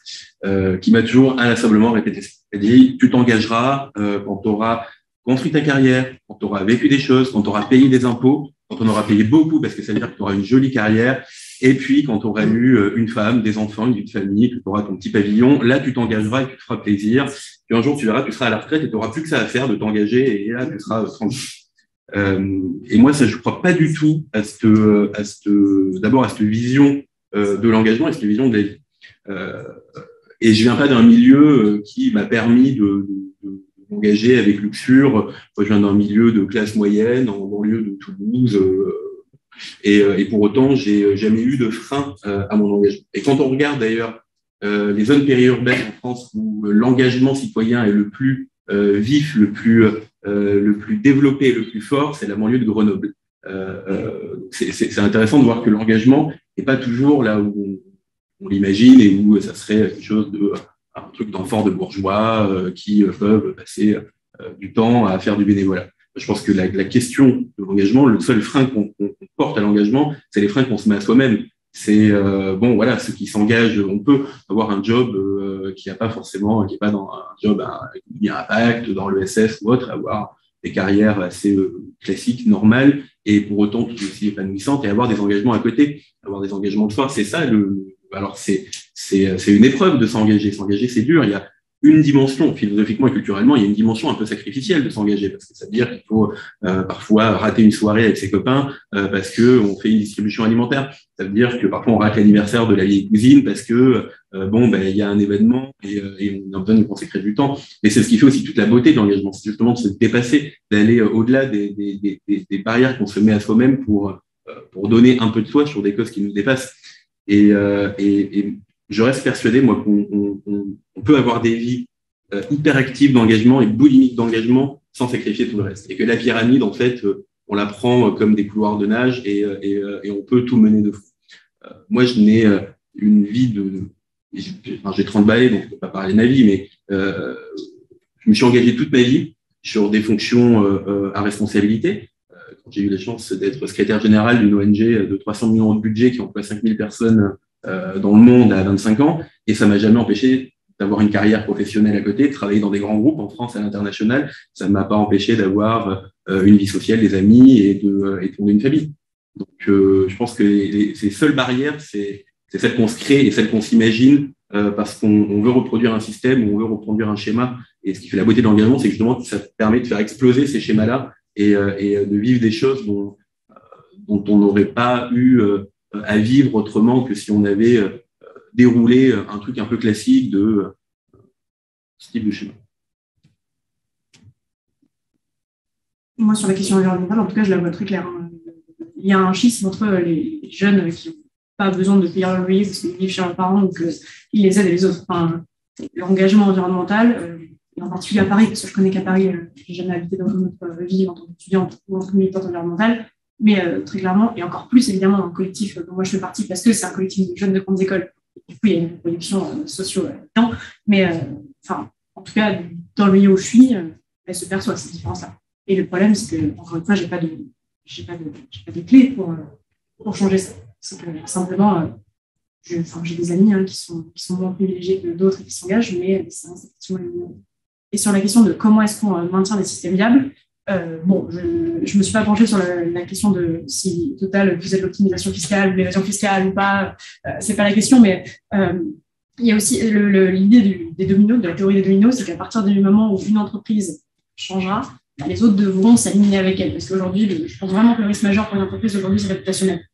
qui m'a toujours inlassablement répété ça. Il a dit, tu t'engageras quand tu auras construit ta carrière, quand tu auras vécu des choses, quand tu auras payé des impôts, quand on aura payé beaucoup, parce que ça veut dire que tu auras une jolie carrière, et puis quand tu auras eu une femme, des enfants, une vie de famille, que tu auras ton petit pavillon, là tu t'engageras et tu te feras plaisir, puis un jour tu verras, tu seras à la retraite et tu n'auras plus que ça à faire de t'engager, et là tu seras tranquille. Et moi, ça, je crois pas du tout d'abord à cette vision de l'engagement et cette vision de la vie. Et je viens pas d'un milieu qui m'a permis de m'engager avec luxure. Moi, je viens d'un milieu de classe moyenne, en banlieue de Toulouse. Et pour autant, j'ai jamais eu de frein à mon engagement. Et quand on regarde d'ailleurs les zones périurbaines en France où l'engagement citoyen est le plus vif, le plus développé, le plus fort, c'est la banlieue de Grenoble. C'est intéressant de voir que l'engagement n'est pas toujours là où on l'imagine et où ça serait quelque chose un truc d'enfants de bourgeois qui peuvent passer du temps à faire du bénévolat. Je pense que la question de l'engagement, le seul frein qu'on porte à l'engagement, c'est les freins qu'on se met à soi-même. C'est bon, voilà, ceux qui s'engagent, on peut avoir un job qui n'est pas dans un job à impact, dans l'ESS ou autre, avoir des carrières assez classiques, normales, et pour autant tout aussi épanouissantes, et avoir des engagements à côté, avoir des engagements de force. C'est ça alors c'est une épreuve de s'engager. S'engager, c'est dur. Il une dimension, philosophiquement et culturellement, il y a une dimension un peu sacrificielle de s'engager, parce que ça veut dire qu'il faut parfois rater une soirée avec ses copains parce que on fait une distribution alimentaire. Ça veut dire que parfois on rate l'anniversaire de la vieille cousine parce que il y a un événement et on a besoin de consacrer du temps. Et c'est ce qui fait aussi toute la beauté de l'engagement, c'est justement de se dépasser, d'aller au-delà des barrières qu'on se met à soi-même pour donner un peu de soi sur des causes qui nous dépassent. Et je reste persuadé, moi, qu'on peut avoir des vies hyper actives d'engagement et boulimiques d'engagement sans sacrifier tout le reste. Et que la pyramide, en fait, on la prend comme des couloirs de nage et on peut tout mener de front. Moi, je n'ai une vie j'ai 30 balais, donc je ne peux pas parler de ma vie, mais je me suis engagé toute ma vie sur des fonctions à responsabilité. Quand j'ai eu la chance d'être secrétaire général d'une ONG de 300 millions d'euros de budget qui emploie 5000 personnes dans le monde à 25 ans, et ça m'a jamais empêché d'avoir une carrière professionnelle à côté, de travailler dans des grands groupes en France et à l'international. Ça ne m'a pas empêché d'avoir une vie sociale, des amis et de fonder une famille. Donc, je pense que ces seules barrières, c'est celles qu'on se crée et celles qu'on s'imagine parce qu'on veut reproduire un système ou on veut reproduire un schéma. Et ce qui fait la beauté de l'engagement, c'est que justement, ça permet de faire exploser ces schémas-là et de vivre des choses dont on n'aurait pas eu à vivre autrement que si on avait déroulé un truc un peu classique de ce type de schéma. Moi, sur la question environnementale, en tout cas, je la vois très claire. Il y a un schisme entre les jeunes qui n'ont pas besoin de payer leur loyer parce qu'ils vivent chez leurs parents, donc ils les aident et les autres. Enfin, l'engagement environnemental, et en particulier à Paris, parce que je connais qu'à Paris, je n'ai jamais habité dans une autre ville en tant qu'étudiante ou en tant que militante environnementale, mais très clairement, et encore plus évidemment dans le collectif dont moi je fais partie, parce que c'est un collectif de jeunes de grandes écoles. Du coup, il y a une production socio-là-dedans, mais en tout cas, dans le milieu où je suis, elle se perçoit cette différence-là. Et le problème, c'est que, encore une fois, j'ai pas de clé pour changer ça. C'est que simplement, j'ai des amis qui sont moins privilégiés que d'autres et qui s'engagent, mais c'est effectivement une... Et sur la question de comment est-ce qu'on maintient des systèmes viables, je me suis pas penchée sur la question de si Total faisait de l'optimisation fiscale ou de l'évasion fiscale ou pas. C'est pas la question, mais il y a aussi l'idée des dominos, de la théorie des dominos, c'est qu'à partir du moment où une entreprise changera, les autres devront s'aligner avec elle. Parce qu'aujourd'hui, je pense vraiment que le risque majeur pour une entreprise aujourd'hui, c'est réputationnel.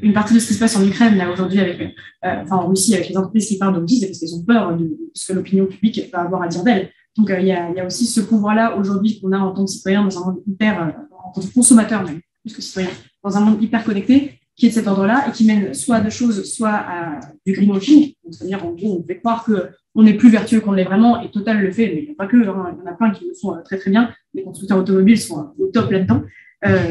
Une partie de ce qui se passe en Ukraine, là, aujourd'hui, en Russie, avec les entreprises qui parlent d'Odyssée, c'est parce qu'elles ont peur de ce que l'opinion publique va avoir à dire d'elles. Donc, il y a aussi ce pouvoir-là aujourd'hui qu'on a en tant que citoyen dans un monde en tant que consommateur même, plus que citoyen, dans un monde hyper connecté, qui est de cet ordre-là et qui mène soit à deux choses, soit à du greenwashing. C'est-à-dire, en gros, on fait croire qu'on est plus vertueux qu'on l'est vraiment, et Total le fait, mais il n'y a pas que, il y en a plein qui le font très très bien. Les constructeurs automobiles sont au top là-dedans.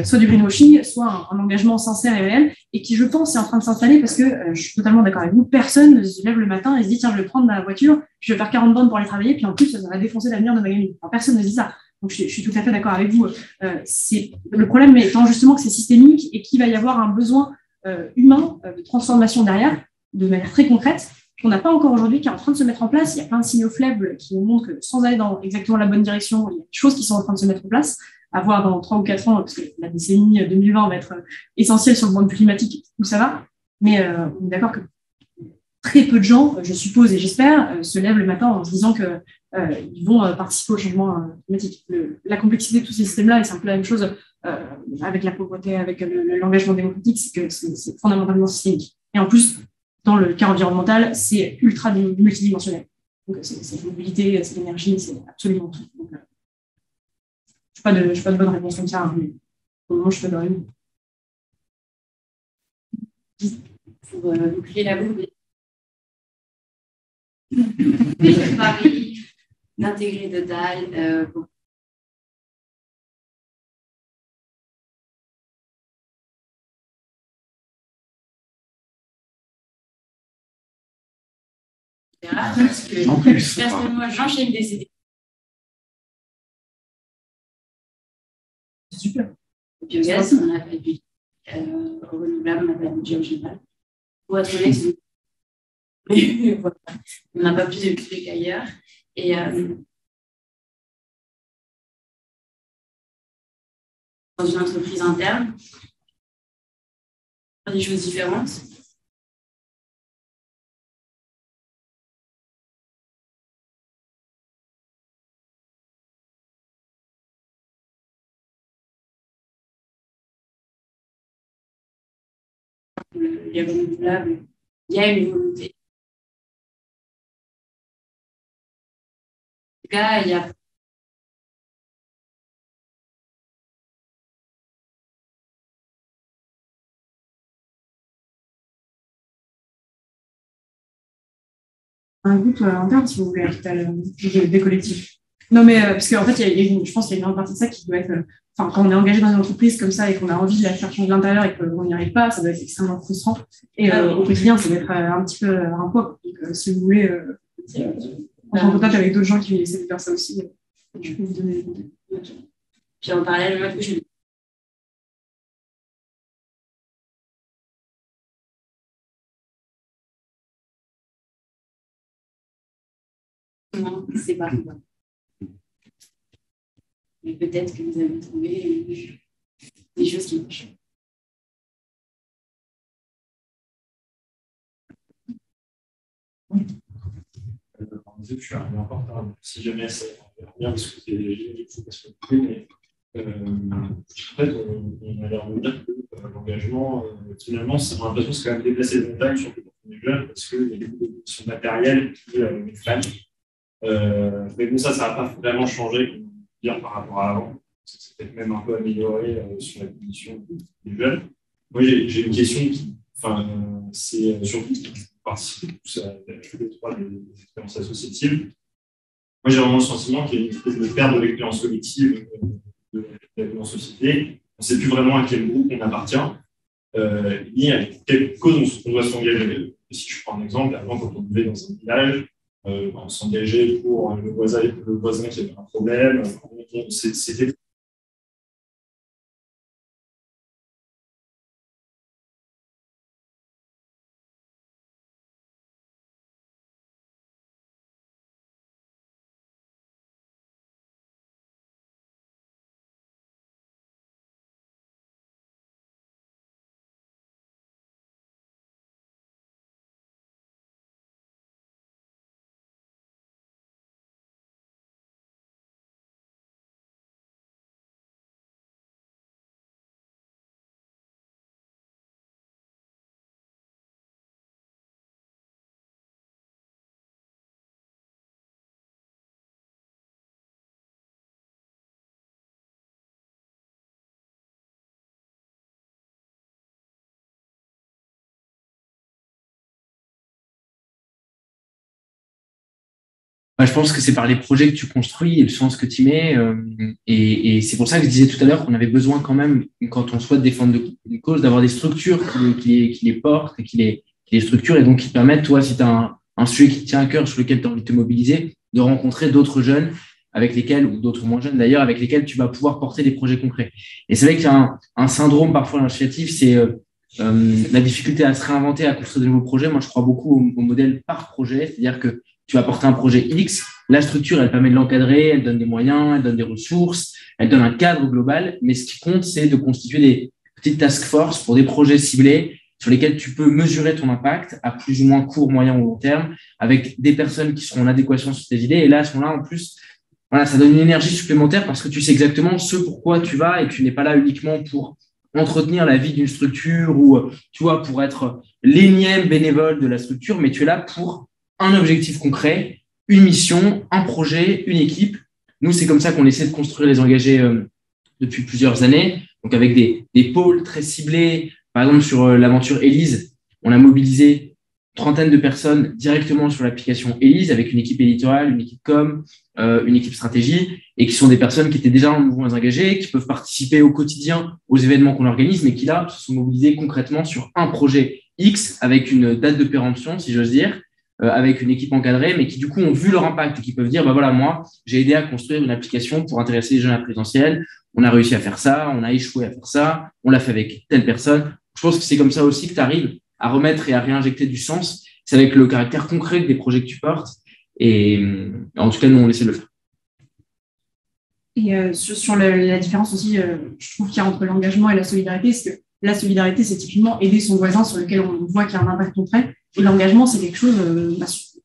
Soit du greenwashing, soit un engagement sincère et réel, et qui, je pense, est en train de s'installer parce que je suis totalement d'accord avec vous, personne ne se lève le matin et se dit tiens, je vais prendre ma voiture, je vais faire 40 bornes pour aller travailler, puis en plus, ça va défoncer l'avenir de ma gamine. Enfin, personne ne se dit ça. Donc, je suis tout à fait d'accord avec vous. Le problème étant justement que c'est systémique et qu'il va y avoir un besoin humain de transformation derrière, de manière très concrète, qu'on n'a pas encore aujourd'hui, qui est en train de se mettre en place. Il y a plein de signaux faibles qui nous montrent que sans aller dans exactement la bonne direction, il y a des choses qui sont en train de se mettre en place, à voir dans 3 ou 4 ans, parce que la décennie 2020 va être essentielle sur le point de vue climatique, où ça va. Mais on est d'accord que très peu de gens, je suppose et j'espère, se lèvent le matin en se disant qu'ils vont participer au changement climatique. La complexité de tous ces systèmes-là, et c'est un peu la même chose avec la pauvreté, avec l'engagement démocratique, c'est que c'est fondamentalement systémique. Et en plus, dans le cas environnemental, c'est ultra multidimensionnel. Donc, c'est mobilité, c'est l'énergie, c'est absolument tout. Donc, je n'ai pas de bonne réponse comme ça, mais au moment, je te donne une. Pour boucler la boucle, de Paris, d'intégrer Total, parce que personnellement, j'enchaîne des CD. Super. Le biogaz, on n'a pas de budget renouvelable, on n'a pas de budget en général. Pour être honnête, voilà. On n'a pas plus de budget qu'ailleurs. Et dans une entreprise interne, faire des choses différentes. les renouvelables, il y a une volonté. En tout cas, il y a un groupe interne, si vous voulez, des collectifs. Non, mais parce qu'en fait, je pense qu'il y a une grande partie de ça qui doit être. Enfin, quand on est engagé dans une entreprise comme ça et qu'on a envie de la faire changer de l'intérieur et qu'on n'y arrive pas, ça doit être extrêmement frustrant. Et au quotidien, ça doit être un petit peu un poids. Donc, si vous voulez, en contact avec d'autres gens qui essaient de faire ça aussi, je peux vous donner des conseils. Puis en parallèle, moi, je c'est pas grave. Mais peut-être que vous avez trouvé des choses qui marchent. Je suis arrivé en retard, si jamais ça va bien, parce que c'est des choses parce que mais en fait, on a l'air de dire que l'engagement, finalement, ça a l'impression que c'est quand même déplacer les montagnes, surtout quand on est jeune, parce qu'il y a beaucoup de questions matérielles qui nous freinent. Mais bon, ça n'a pas vraiment changé dire, par rapport à avant. C'est peut-être même un peu amélioré sur la condition des jeunes. Moi, j'ai une question qui, c'est surtout participer tous à tous les trois des expériences associatives. Moi, j'ai vraiment le sentiment qu'il y a une espèce de perte de l'expérience collective de la vie en société. On ne sait plus vraiment à quel groupe on appartient, ni à quelle cause on doit s'engager. Si je prends un exemple, avant, quand on vivait dans un village, on s'engageait pour le voisin qui avait un problème. C'était Je pense que c'est par les projets que tu construis et le sens que tu mets. Et c'est pour ça que je disais tout à l'heure qu'on avait besoin quand même, quand on souhaite défendre une cause, d'avoir des structures qui les portent et qui les structurent et donc qui te permettent, toi, si tu as un sujet qui te tient à cœur, sur lequel tu as envie de te mobiliser, de rencontrer d'autres jeunes avec lesquels, ou d'autres moins jeunes d'ailleurs, avec lesquels tu vas pouvoir porter des projets concrets. Et c'est vrai qu'il y a un syndrome parfois à l'associatif, c'est la difficulté à se réinventer, à construire de nouveaux projets. Moi, je crois beaucoup au modèle par projet, c'est-à-dire que tu vas porter un projet X, la structure, elle permet de l'encadrer, elle donne des moyens, elle donne des ressources, elle donne un cadre global, mais ce qui compte, c'est de constituer des petites task force pour des projets ciblés sur lesquels tu peux mesurer ton impact à plus ou moins court, moyen ou long terme, avec des personnes qui seront en adéquation sur tes idées. Et là, à ce moment-là, en plus, voilà, ça donne une énergie supplémentaire parce que tu sais exactement ce pourquoi tu vas et que tu n'es pas là uniquement pour entretenir la vie d'une structure ou, tu vois, pour être l'énième bénévole de la structure, mais tu es là pour un objectif concret, une mission, un projet, une équipe. Nous, c'est comme ça qu'on essaie de construire les engagés depuis plusieurs années. Donc, avec des pôles très ciblés. Par exemple, sur l'aventure Élise, on a mobilisé une trentaine de personnes directement sur l'application Élise avec une équipe éditoriale, une équipe com, une équipe stratégie et qui sont des personnes qui étaient déjà dans le mouvement engagé, qui peuvent participer au quotidien aux événements qu'on organise, mais qui, là, se sont mobilisés concrètement sur un projet X avec une date de péremption, si j'ose dire, avec une équipe encadrée, mais qui du coup ont vu leur impact et qui peuvent dire, bah voilà, moi, j'ai aidé à construire une application pour intéresser les jeunes à la présentielle, on a réussi à faire ça, on a échoué à faire ça, on l'a fait avec telle personne. Je pense que c'est comme ça aussi que tu arrives à remettre et à réinjecter du sens. C'est avec le caractère concret des projets que tu portes. Et en tout cas, nous, on essaie de le faire. Et sur la différence aussi, je trouve qu'il y a entre l'engagement et la solidarité, parce que la solidarité, c'est typiquement aider son voisin sur lequel on voit qu'il y a un impact concret. Et l'engagement, c'est quelque chose,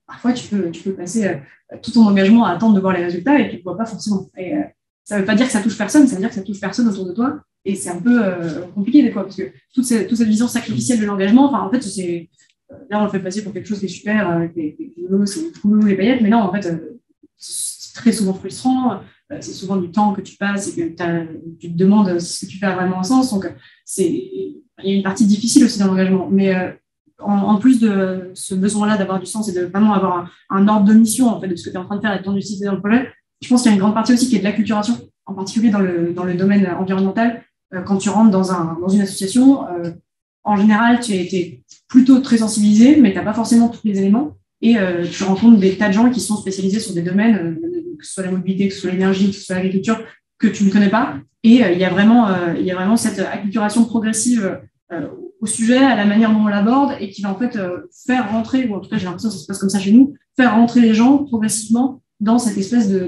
parfois, tu peux passer tout ton engagement à attendre de voir les résultats et tu ne le vois pas forcément. Et ça ne veut pas dire que ça touche personne, ça veut dire que ça touche personne autour de toi. Et c'est un peu compliqué des fois, parce que toute cette vision sacrificielle de l'engagement, enfin, en fait, là, on le fait passer pour quelque chose qui est super, avec les boulots, c'est les poulots, les paillettes, mais non, en fait, c'est très souvent frustrant, c'est souvent du temps que tu passes et que tu te demandes si ce que tu fais a vraiment un sens. Donc, il y a une partie difficile aussi dans l'engagement, mais en plus de ce besoin-là d'avoir du sens et de vraiment avoir un ordre de mission en fait, de ce que tu es en train de faire et de ton utilité dans le projet, je pense qu'il y a une grande partie aussi qui est de l'acculturation, en particulier dans le domaine environnemental. Quand tu rentres dans une association, en général, tu es plutôt très sensibilisé, mais tu n'as pas forcément tous les éléments. Et tu rencontres des tas de gens qui sont spécialisés sur des domaines, que ce soit la mobilité, que ce soit l'énergie, que ce soit l'agriculture, que tu ne connais pas. Et il y a vraiment cette acculturation progressive au sujet, à la manière dont on l'aborde, et qui va en fait faire rentrer, ou en tout cas j'ai l'impression que ça se passe comme ça chez nous, faire rentrer les gens progressivement dans cette espèce de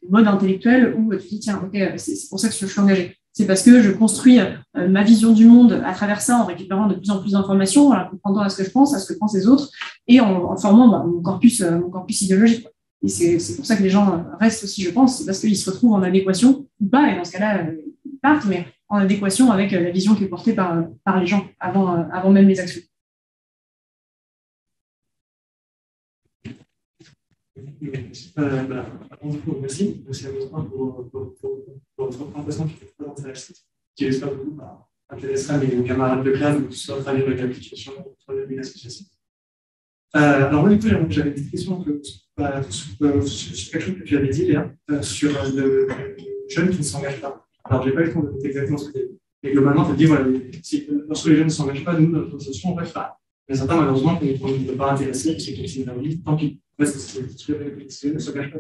mode intellectuel où tu te dis tiens, ok, c'est pour ça que je suis engagé. C'est parce que je construis ma vision du monde à travers ça, en récupérant de plus en plus d'informations, en comprenant à ce que je pense, à ce que pensent les autres, et en formant mon corpus idéologique. Et c'est pour ça que les gens restent aussi, je pense, c'est parce qu'ils se retrouvent en adéquation, ou pas, et dans ce cas-là, ils partent, mais en adéquation avec la vision qui est portée par les gens avant même les actions. Merci. Merci à vous trois pour votre présentation qui était très intéressante, qui j'espère beaucoup intéressera mes camarades de classe, que ce soit à travers une application ou à travers une association. Alors moi, du coup, j'avais une petite question sur quelque chose que tu avais dit, Léa, sur le jeune qui ne s'engage pas. Alors, je n'ai pas eu le temps de noter exactement ce que tu as dit. Mais globalement, tu as dit, voilà, lorsque les jeunes ne s'engagent pas, nous, dans notre association, on ne reste pas. Mais certains, malheureusement, qu'on ne peut pas intéresser, qui continuent leur vie, tant qu'ils ne s'engagent pas.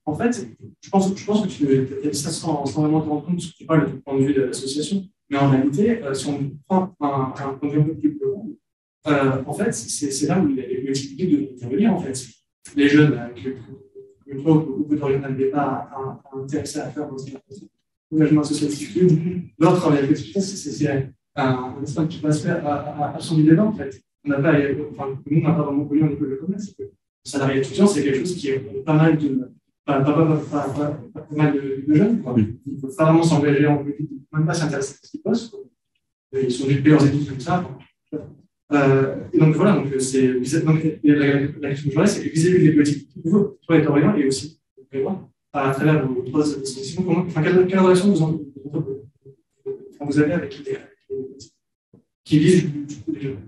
En fait, je pense que tu as dit ça sans vraiment te rendre compte, parce que tu parles du point de vue de l'association. Mais en réalité, si on prend un point de vue un peu plus global, en fait, c'est là où les politiques publiques doivent intervenir, en fait. Les jeunes, avec le trop beaucoup d'organes n'arrivaient pas à intéresser à faire dans l'engagement associatif, leur travail avec les c'est un espace qui passe à son débat, en fait. Nous, on n'a pas vraiment connu en école de commerce. Le salarié étudiant, c'est quelque chose qui est pas mal de jeunes. Quoi. Ils ne peuvent pas vraiment s'engager en politique, même pas s'intéresser à ce qu'ils postent. Ils sont obligés de payer leurs études comme ça. Et donc voilà, la question que j'aurais, c'est que vis-à-vis des politiques nouveaux, soit les Orient et aussi à travers vos trois associations, quelle relation vous avez avec les politiques qui visent les jeunes?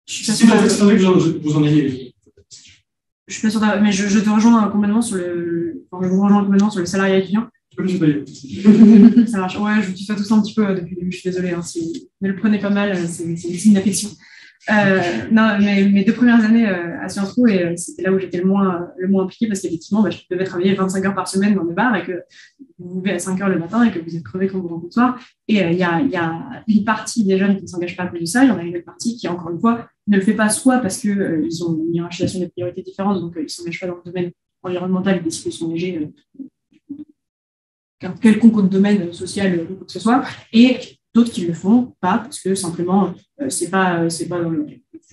Si vous en ayez. Je suis pas sûre, mais je te rejoins complètement sur le salariat étudiant. Ça marche. Ouais, je vous dis ça tout ça un petit peu depuis le début, je suis désolée. Ne le prenez pas mal, c'est une signe d'affection. Non, mais mes 2 premières années à Sciences Po, et c'était là où j'étais le moins impliquée parce qu'effectivement, je devais travailler 25 heures par semaine dans des bars et que vous vous levez à 5 heures le matin et que vous êtes crevé quand vous rentrez le soir. Et il y a une partie des jeunes qui ne s'engagent pas à cause de ça. Il y en a une autre partie qui, encore une fois, ne le fait pas soit parce qu'ils ont une hiérarchisation des priorités différentes, donc ils ne s'engagent pas dans le domaine environnemental, ils décident de s'engager quelconque autre domaine social ou quoi que ce soit, et d'autres qui ne le font pas parce que simplement c'est pas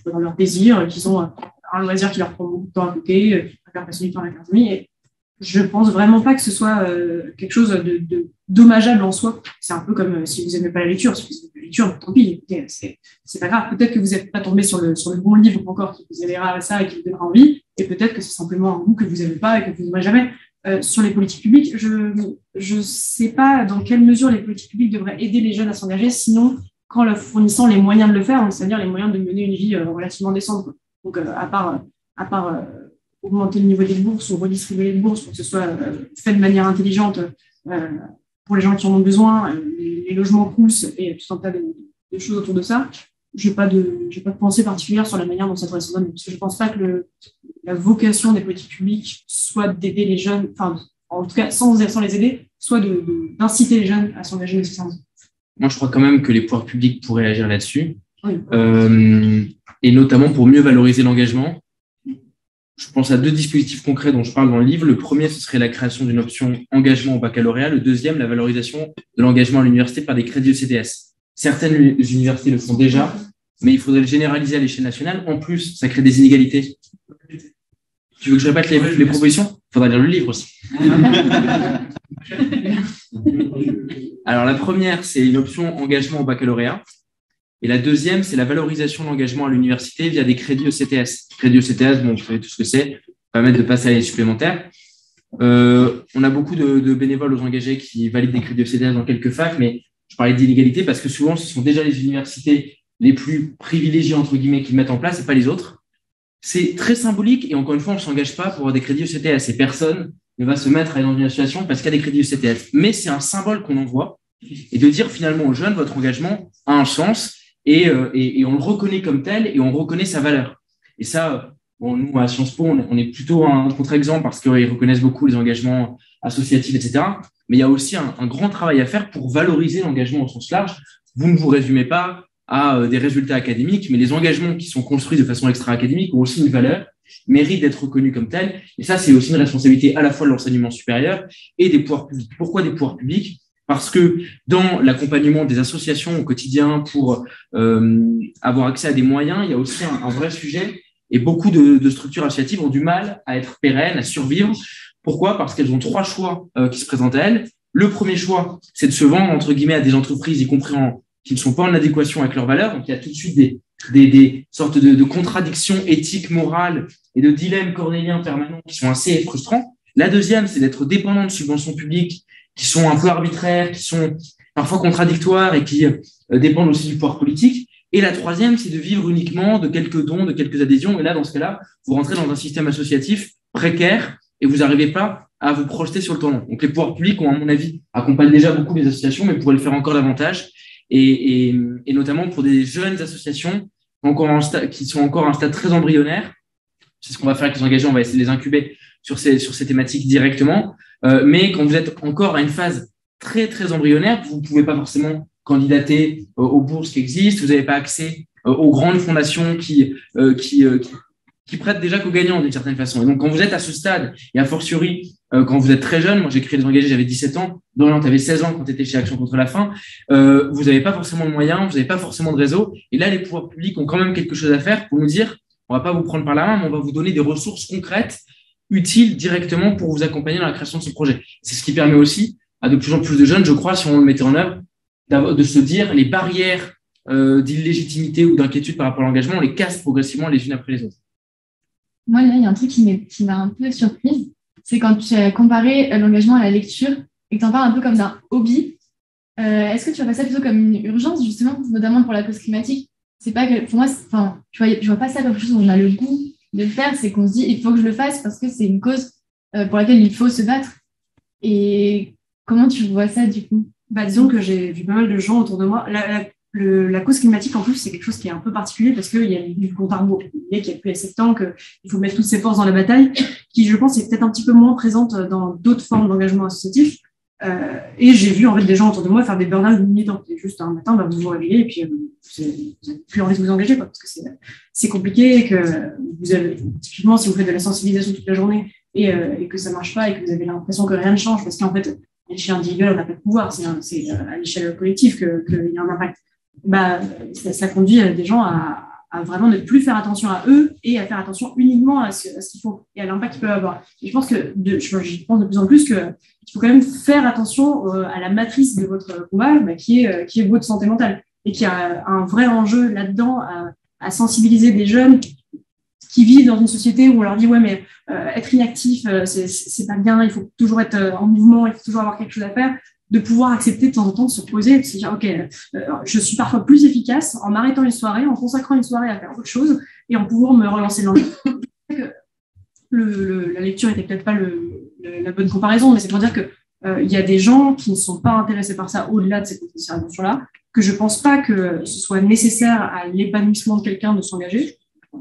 dans leur désir, qu'ils ont un loisir qui leur prend beaucoup de temps à côté, faire passer du temps avec leurs amis. Et je pense vraiment pas que ce soit quelque chose de dommageable en soi. C'est un peu comme si vous n'aimez pas la lecture. Si vous aimez la lecture, tant pis, c'est pas grave. Peut-être que vous n'êtes pas tombé sur le bon livre encore qui vous élèvera ça et qui vous donnera envie, et peut-être que c'est simplement un goût que vous n'aimez pas et que vous n'aimerez jamais. Sur les politiques publiques, je ne sais pas dans quelle mesure les politiques publiques devraient aider les jeunes à s'engager, sinon qu'en leur fournissant les moyens de le faire, c'est-à-dire les moyens de mener une vie relativement décente. Donc, à part augmenter le niveau des bourses ou redistribuer les bourses pour que ce soit fait de manière intelligente pour les gens qui en ont besoin, les logements Crous et tout un tas de choses autour de ça, je n'ai pas de pensée particulière sur la manière dont ça devrait se donner, parce que je ne pense pas que la vocation des politiques publiques soit d'aider les jeunes, enfin, en tout cas, sans les aider, soit d'inciter les jeunes à s'engager nécessairement. Moi, je crois quand même que les pouvoirs publics pourraient agir là-dessus, oui. Et notamment pour mieux valoriser l'engagement. Je pense à 2 dispositifs concrets dont je parle dans le livre. Le premier, ce serait la création d'une option engagement au baccalauréat. Le deuxième, la valorisation de l'engagement à l'université par des crédits ECTS. Certaines universités le font déjà, mais il faudrait le généraliser à l'échelle nationale. En plus, ça crée des inégalités. Tu veux que je répète les propositions ? Il faudra lire le livre aussi. Alors, la première, c'est une option engagement au baccalauréat. Et la deuxième, c'est la valorisation de l'engagement à l'université via des crédits ECTS. Crédits ECTS, bon, vous savez tout ce que c'est, permettre de passer à l'année supplémentaire. On a beaucoup de bénévoles aux engagés qui valident des crédits ECTS dans quelques facs, mais je parlais d'inégalité parce que souvent, ce sont déjà les universités les plus privilégiées, entre guillemets, qui le mettent en place et pas les autres. C'est très symbolique et encore une fois, on ne s'engage pas pour avoir des crédits ECTS et personne ne va se mettre à aller dans une association parce qu'il y a des crédits ECTS. Mais c'est un symbole qu'on envoie et de dire finalement aux jeunes, votre engagement a un sens et on le reconnaît comme tel et on reconnaît sa valeur. Et ça, bon, nous, à Sciences Po, on est plutôt un contre-exemple parce qu'ils reconnaissent beaucoup les engagements associatifs, etc. Mais il y a aussi un grand travail à faire pour valoriser l'engagement au sens large. Vous ne vous résumez pas à des résultats académiques, mais les engagements qui sont construits de façon extra-académique ont aussi une valeur, méritent d'être reconnus comme tels. Et ça, c'est aussi une responsabilité à la fois de l'enseignement supérieur et des pouvoirs publics. Pourquoi des pouvoirs publics ? Parce que dans l'accompagnement des associations au quotidien pour avoir accès à des moyens, il y a aussi un vrai sujet et beaucoup de structures associatives ont du mal à être pérennes, à survivre. Pourquoi ? Parce qu'elles ont 3 choix qui se présentent à elles. Le premier choix, c'est de se vendre, entre guillemets, à des entreprises, y compris qui ne sont pas en adéquation avec leurs valeurs. Donc, il y a tout de suite des sortes de contradictions éthiques, morales et de dilemmes cornéliens permanents qui sont assez frustrants. La deuxième, c'est d'être dépendant de subventions publiques qui sont un peu arbitraires, qui sont parfois contradictoires et qui dépendent aussi du pouvoir politique. Et la troisième, c'est de vivre uniquement de quelques dons, de quelques adhésions. Et là, dans ce cas-là, vous rentrez dans un système associatif précaire et vous n'arrivez pas à vous projeter sur le temps long. Donc, les pouvoirs publics ont, à mon avis, accompagnent déjà beaucoup les associations, mais pourraient le faire encore davantage. Et notamment pour des jeunes associations qui sont encore à un stade très embryonnaire. C'est ce qu'on va faire avec les engagés, on va essayer de les incuber sur ces thématiques directement. Mais quand vous êtes encore à une phase très, très embryonnaire, vous ne pouvez pas forcément candidater aux bourses qui existent, vous n'avez pas accès aux grandes fondations qui prêtent déjà qu'aux gagnants d'une certaine façon. Et donc, quand vous êtes à ce stade, et a fortiori, quand vous êtes très jeune, moi j'ai créé les engagés, j'avais 17 ans, Dorian, tu avais 16 ans quand tu étais chez Action contre la faim, vous n'avez pas forcément de moyens, vous n'avez pas forcément de réseau, et là, les pouvoirs publics ont quand même quelque chose à faire pour nous dire, on va pas vous prendre par la main, mais on va vous donner des ressources concrètes, utiles directement pour vous accompagner dans la création de ce projet. C'est ce qui permet aussi à de plus en plus de jeunes, je crois, si on le mettait en œuvre, de se dire les barrières d'illégitimité ou d'inquiétude par rapport à l'engagement, on les casse progressivement les unes après les autres. Moi, là, il y a un truc qui m'a un peu surprise, c'est quand tu as comparé l'engagement à la lecture et que tu en parles un peu comme d'un hobby. Est-ce que tu vois ça plutôt comme une urgence, justement, notamment pour la cause climatique ? C'est pas que, pour moi, je vois pas ça comme quelque chose où on a le goût de le faire, c'est qu'on se dit il faut que je le fasse parce que c'est une cause pour laquelle il faut se battre. Et comment tu vois ça, du coup ? Disons que j'ai vu pas mal de gens autour de moi. La cause climatique, en plus, c'est quelque chose qui est un peu particulier parce qu'il y a du compte à rebours. Il y a plus à 7 ans qu'il faut mettre toutes ses forces dans la bataille, qui, je pense, est peut-être un petit peu moins présente dans d'autres formes d'engagement associatif. Et j'ai vu en fait des gens autour de moi faire des burn-out militants. C'est juste un matin, vous vous réveillez et puis vous n'avez plus envie de vous engager, parce que c'est compliqué et que vous avez, typiquement, si vous faites de la sensibilisation toute la journée et que ça marche pas et que vous avez l'impression que rien ne change, parce qu'en fait, à l'échelle individuelle, on n'a pas de pouvoir, c'est à l'échelle collective qu'il y a un impact. Ça conduit des gens à vraiment ne plus faire attention à eux et à faire attention uniquement à ce qu'il faut et à l'impact qu'ils peuvent avoir. Et je pense je pense de plus en plus qu'il faut quand même faire attention à la matrice de votre combat, qui est votre santé mentale, et qu'il y a un vrai enjeu là-dedans à sensibiliser des jeunes qui vivent dans une société où on leur dit ouais, mais être inactif, c'est pas bien, il faut toujours être en mouvement, il faut toujours avoir quelque chose à faire, de pouvoir accepter de temps en temps de se poser et de se dire ok, je suis parfois plus efficace en m'arrêtant une soirée, en consacrant une soirée à faire autre chose et en pouvant me relancer le lendemain. La lecture n'était peut-être pas la bonne comparaison, mais c'est pour dire que il y a des gens qui ne sont pas intéressés par ça au-delà de cette considération-là, que je pense pas que ce soit nécessaire à l'épanouissement de quelqu'un de s'engager.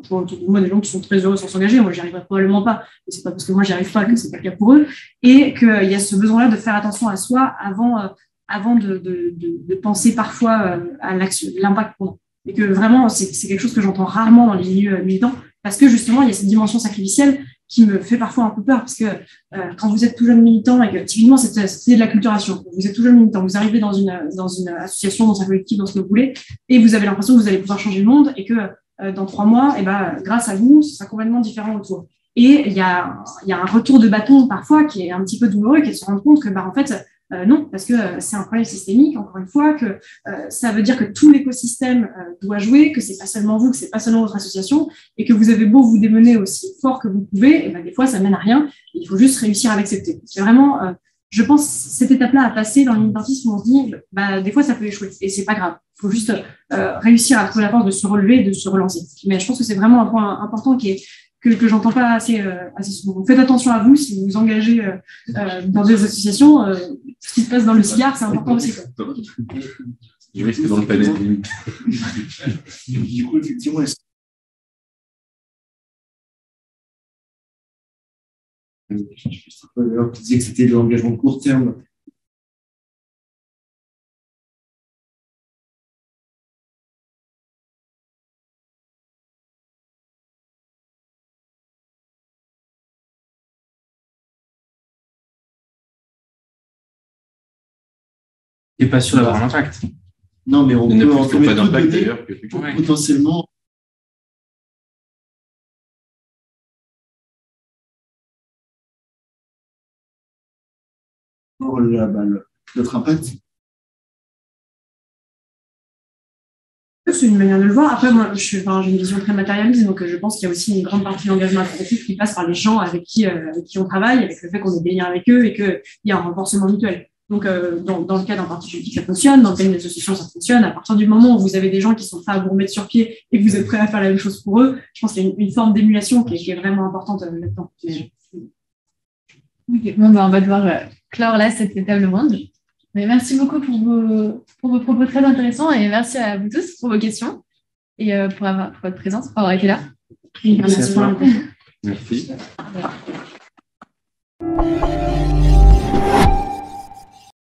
Pour autour de moi, des gens qui sont très heureux sans s'engager, moi j'y arriverai probablement pas, mais c'est pas parce que moi j'y arrive pas que c'est pas le cas pour eux, et qu'il y a ce besoin-là de faire attention à soi avant de penser parfois à l'impact qu'on a. Et que vraiment, c'est quelque chose que j'entends rarement dans les milieux militants, parce que justement, il y a cette dimension sacrificielle qui me fait parfois un peu peur, parce que quand vous êtes tout jeune militant, et que typiquement c'est de la culturation, vous êtes tout jeune militant, vous arrivez dans une association, dans un collectif, dans ce que vous voulez, et vous avez l'impression que vous allez pouvoir changer le monde, et que dans 3 mois, grâce à vous, ce sera complètement différent autour. Et il y a un retour de bâton parfois qui est un petit peu douloureux, qui est de se rendre compte que, en fait, non, parce que c'est un problème systémique, encore une fois, que ça veut dire que tout l'écosystème doit jouer, que c'est pas seulement vous, que c'est pas seulement votre association, et que vous avez beau vous démener aussi fort que vous pouvez, et des fois ça mène à rien, et il faut juste réussir à l'accepter. C'est vraiment, je pense, cette étape-là à passer dans l'unipartisme où on se dit, des fois ça peut échouer, et c'est pas grave. Il faut juste réussir à trouver la force de se relever, de se relancer. Mais je pense que c'est vraiment un point important que j'entends pas assez souvent. Faites attention à vous si vous vous engagez dans des associations. Ce qui se passe dans le cigare, c'est important aussi. Je risque dans le panel. Du coup, effectivement, tu disais que c'était de l'engagement de court terme. Et pas sûr d'avoir un impact. Non, mais on Il n'y peut en a plus qui n'ont pas d'impact donner d'ailleurs. potentiellement. Pour notre impact. C'est une manière de le voir. Après, moi, j'ai une vision très matérialiste, donc je pense qu'il y a aussi une grande partie de l'engagement associatif qui passe par les gens avec qui on travaille, avec le fait qu'on ait des liens avec eux et qu'il y a un renforcement mutuel. Donc, dans le cas d'un parti politique, ça fonctionne. Dans le cas d'une association, ça fonctionne. À partir du moment où vous avez des gens qui sont prêts à vous remettre sur pied et que vous êtes prêts à faire la même chose pour eux, je pense qu'il y a une forme d'émulation qui est vraiment importante là-dedans. Okay. Bon, on va devoir clore là cette table ronde. Mais merci beaucoup pour vos propos très intéressants et merci à vous tous pour vos questions et pour votre présence, pour avoir été là. Merci pour l'invitation. Merci. Au revoir.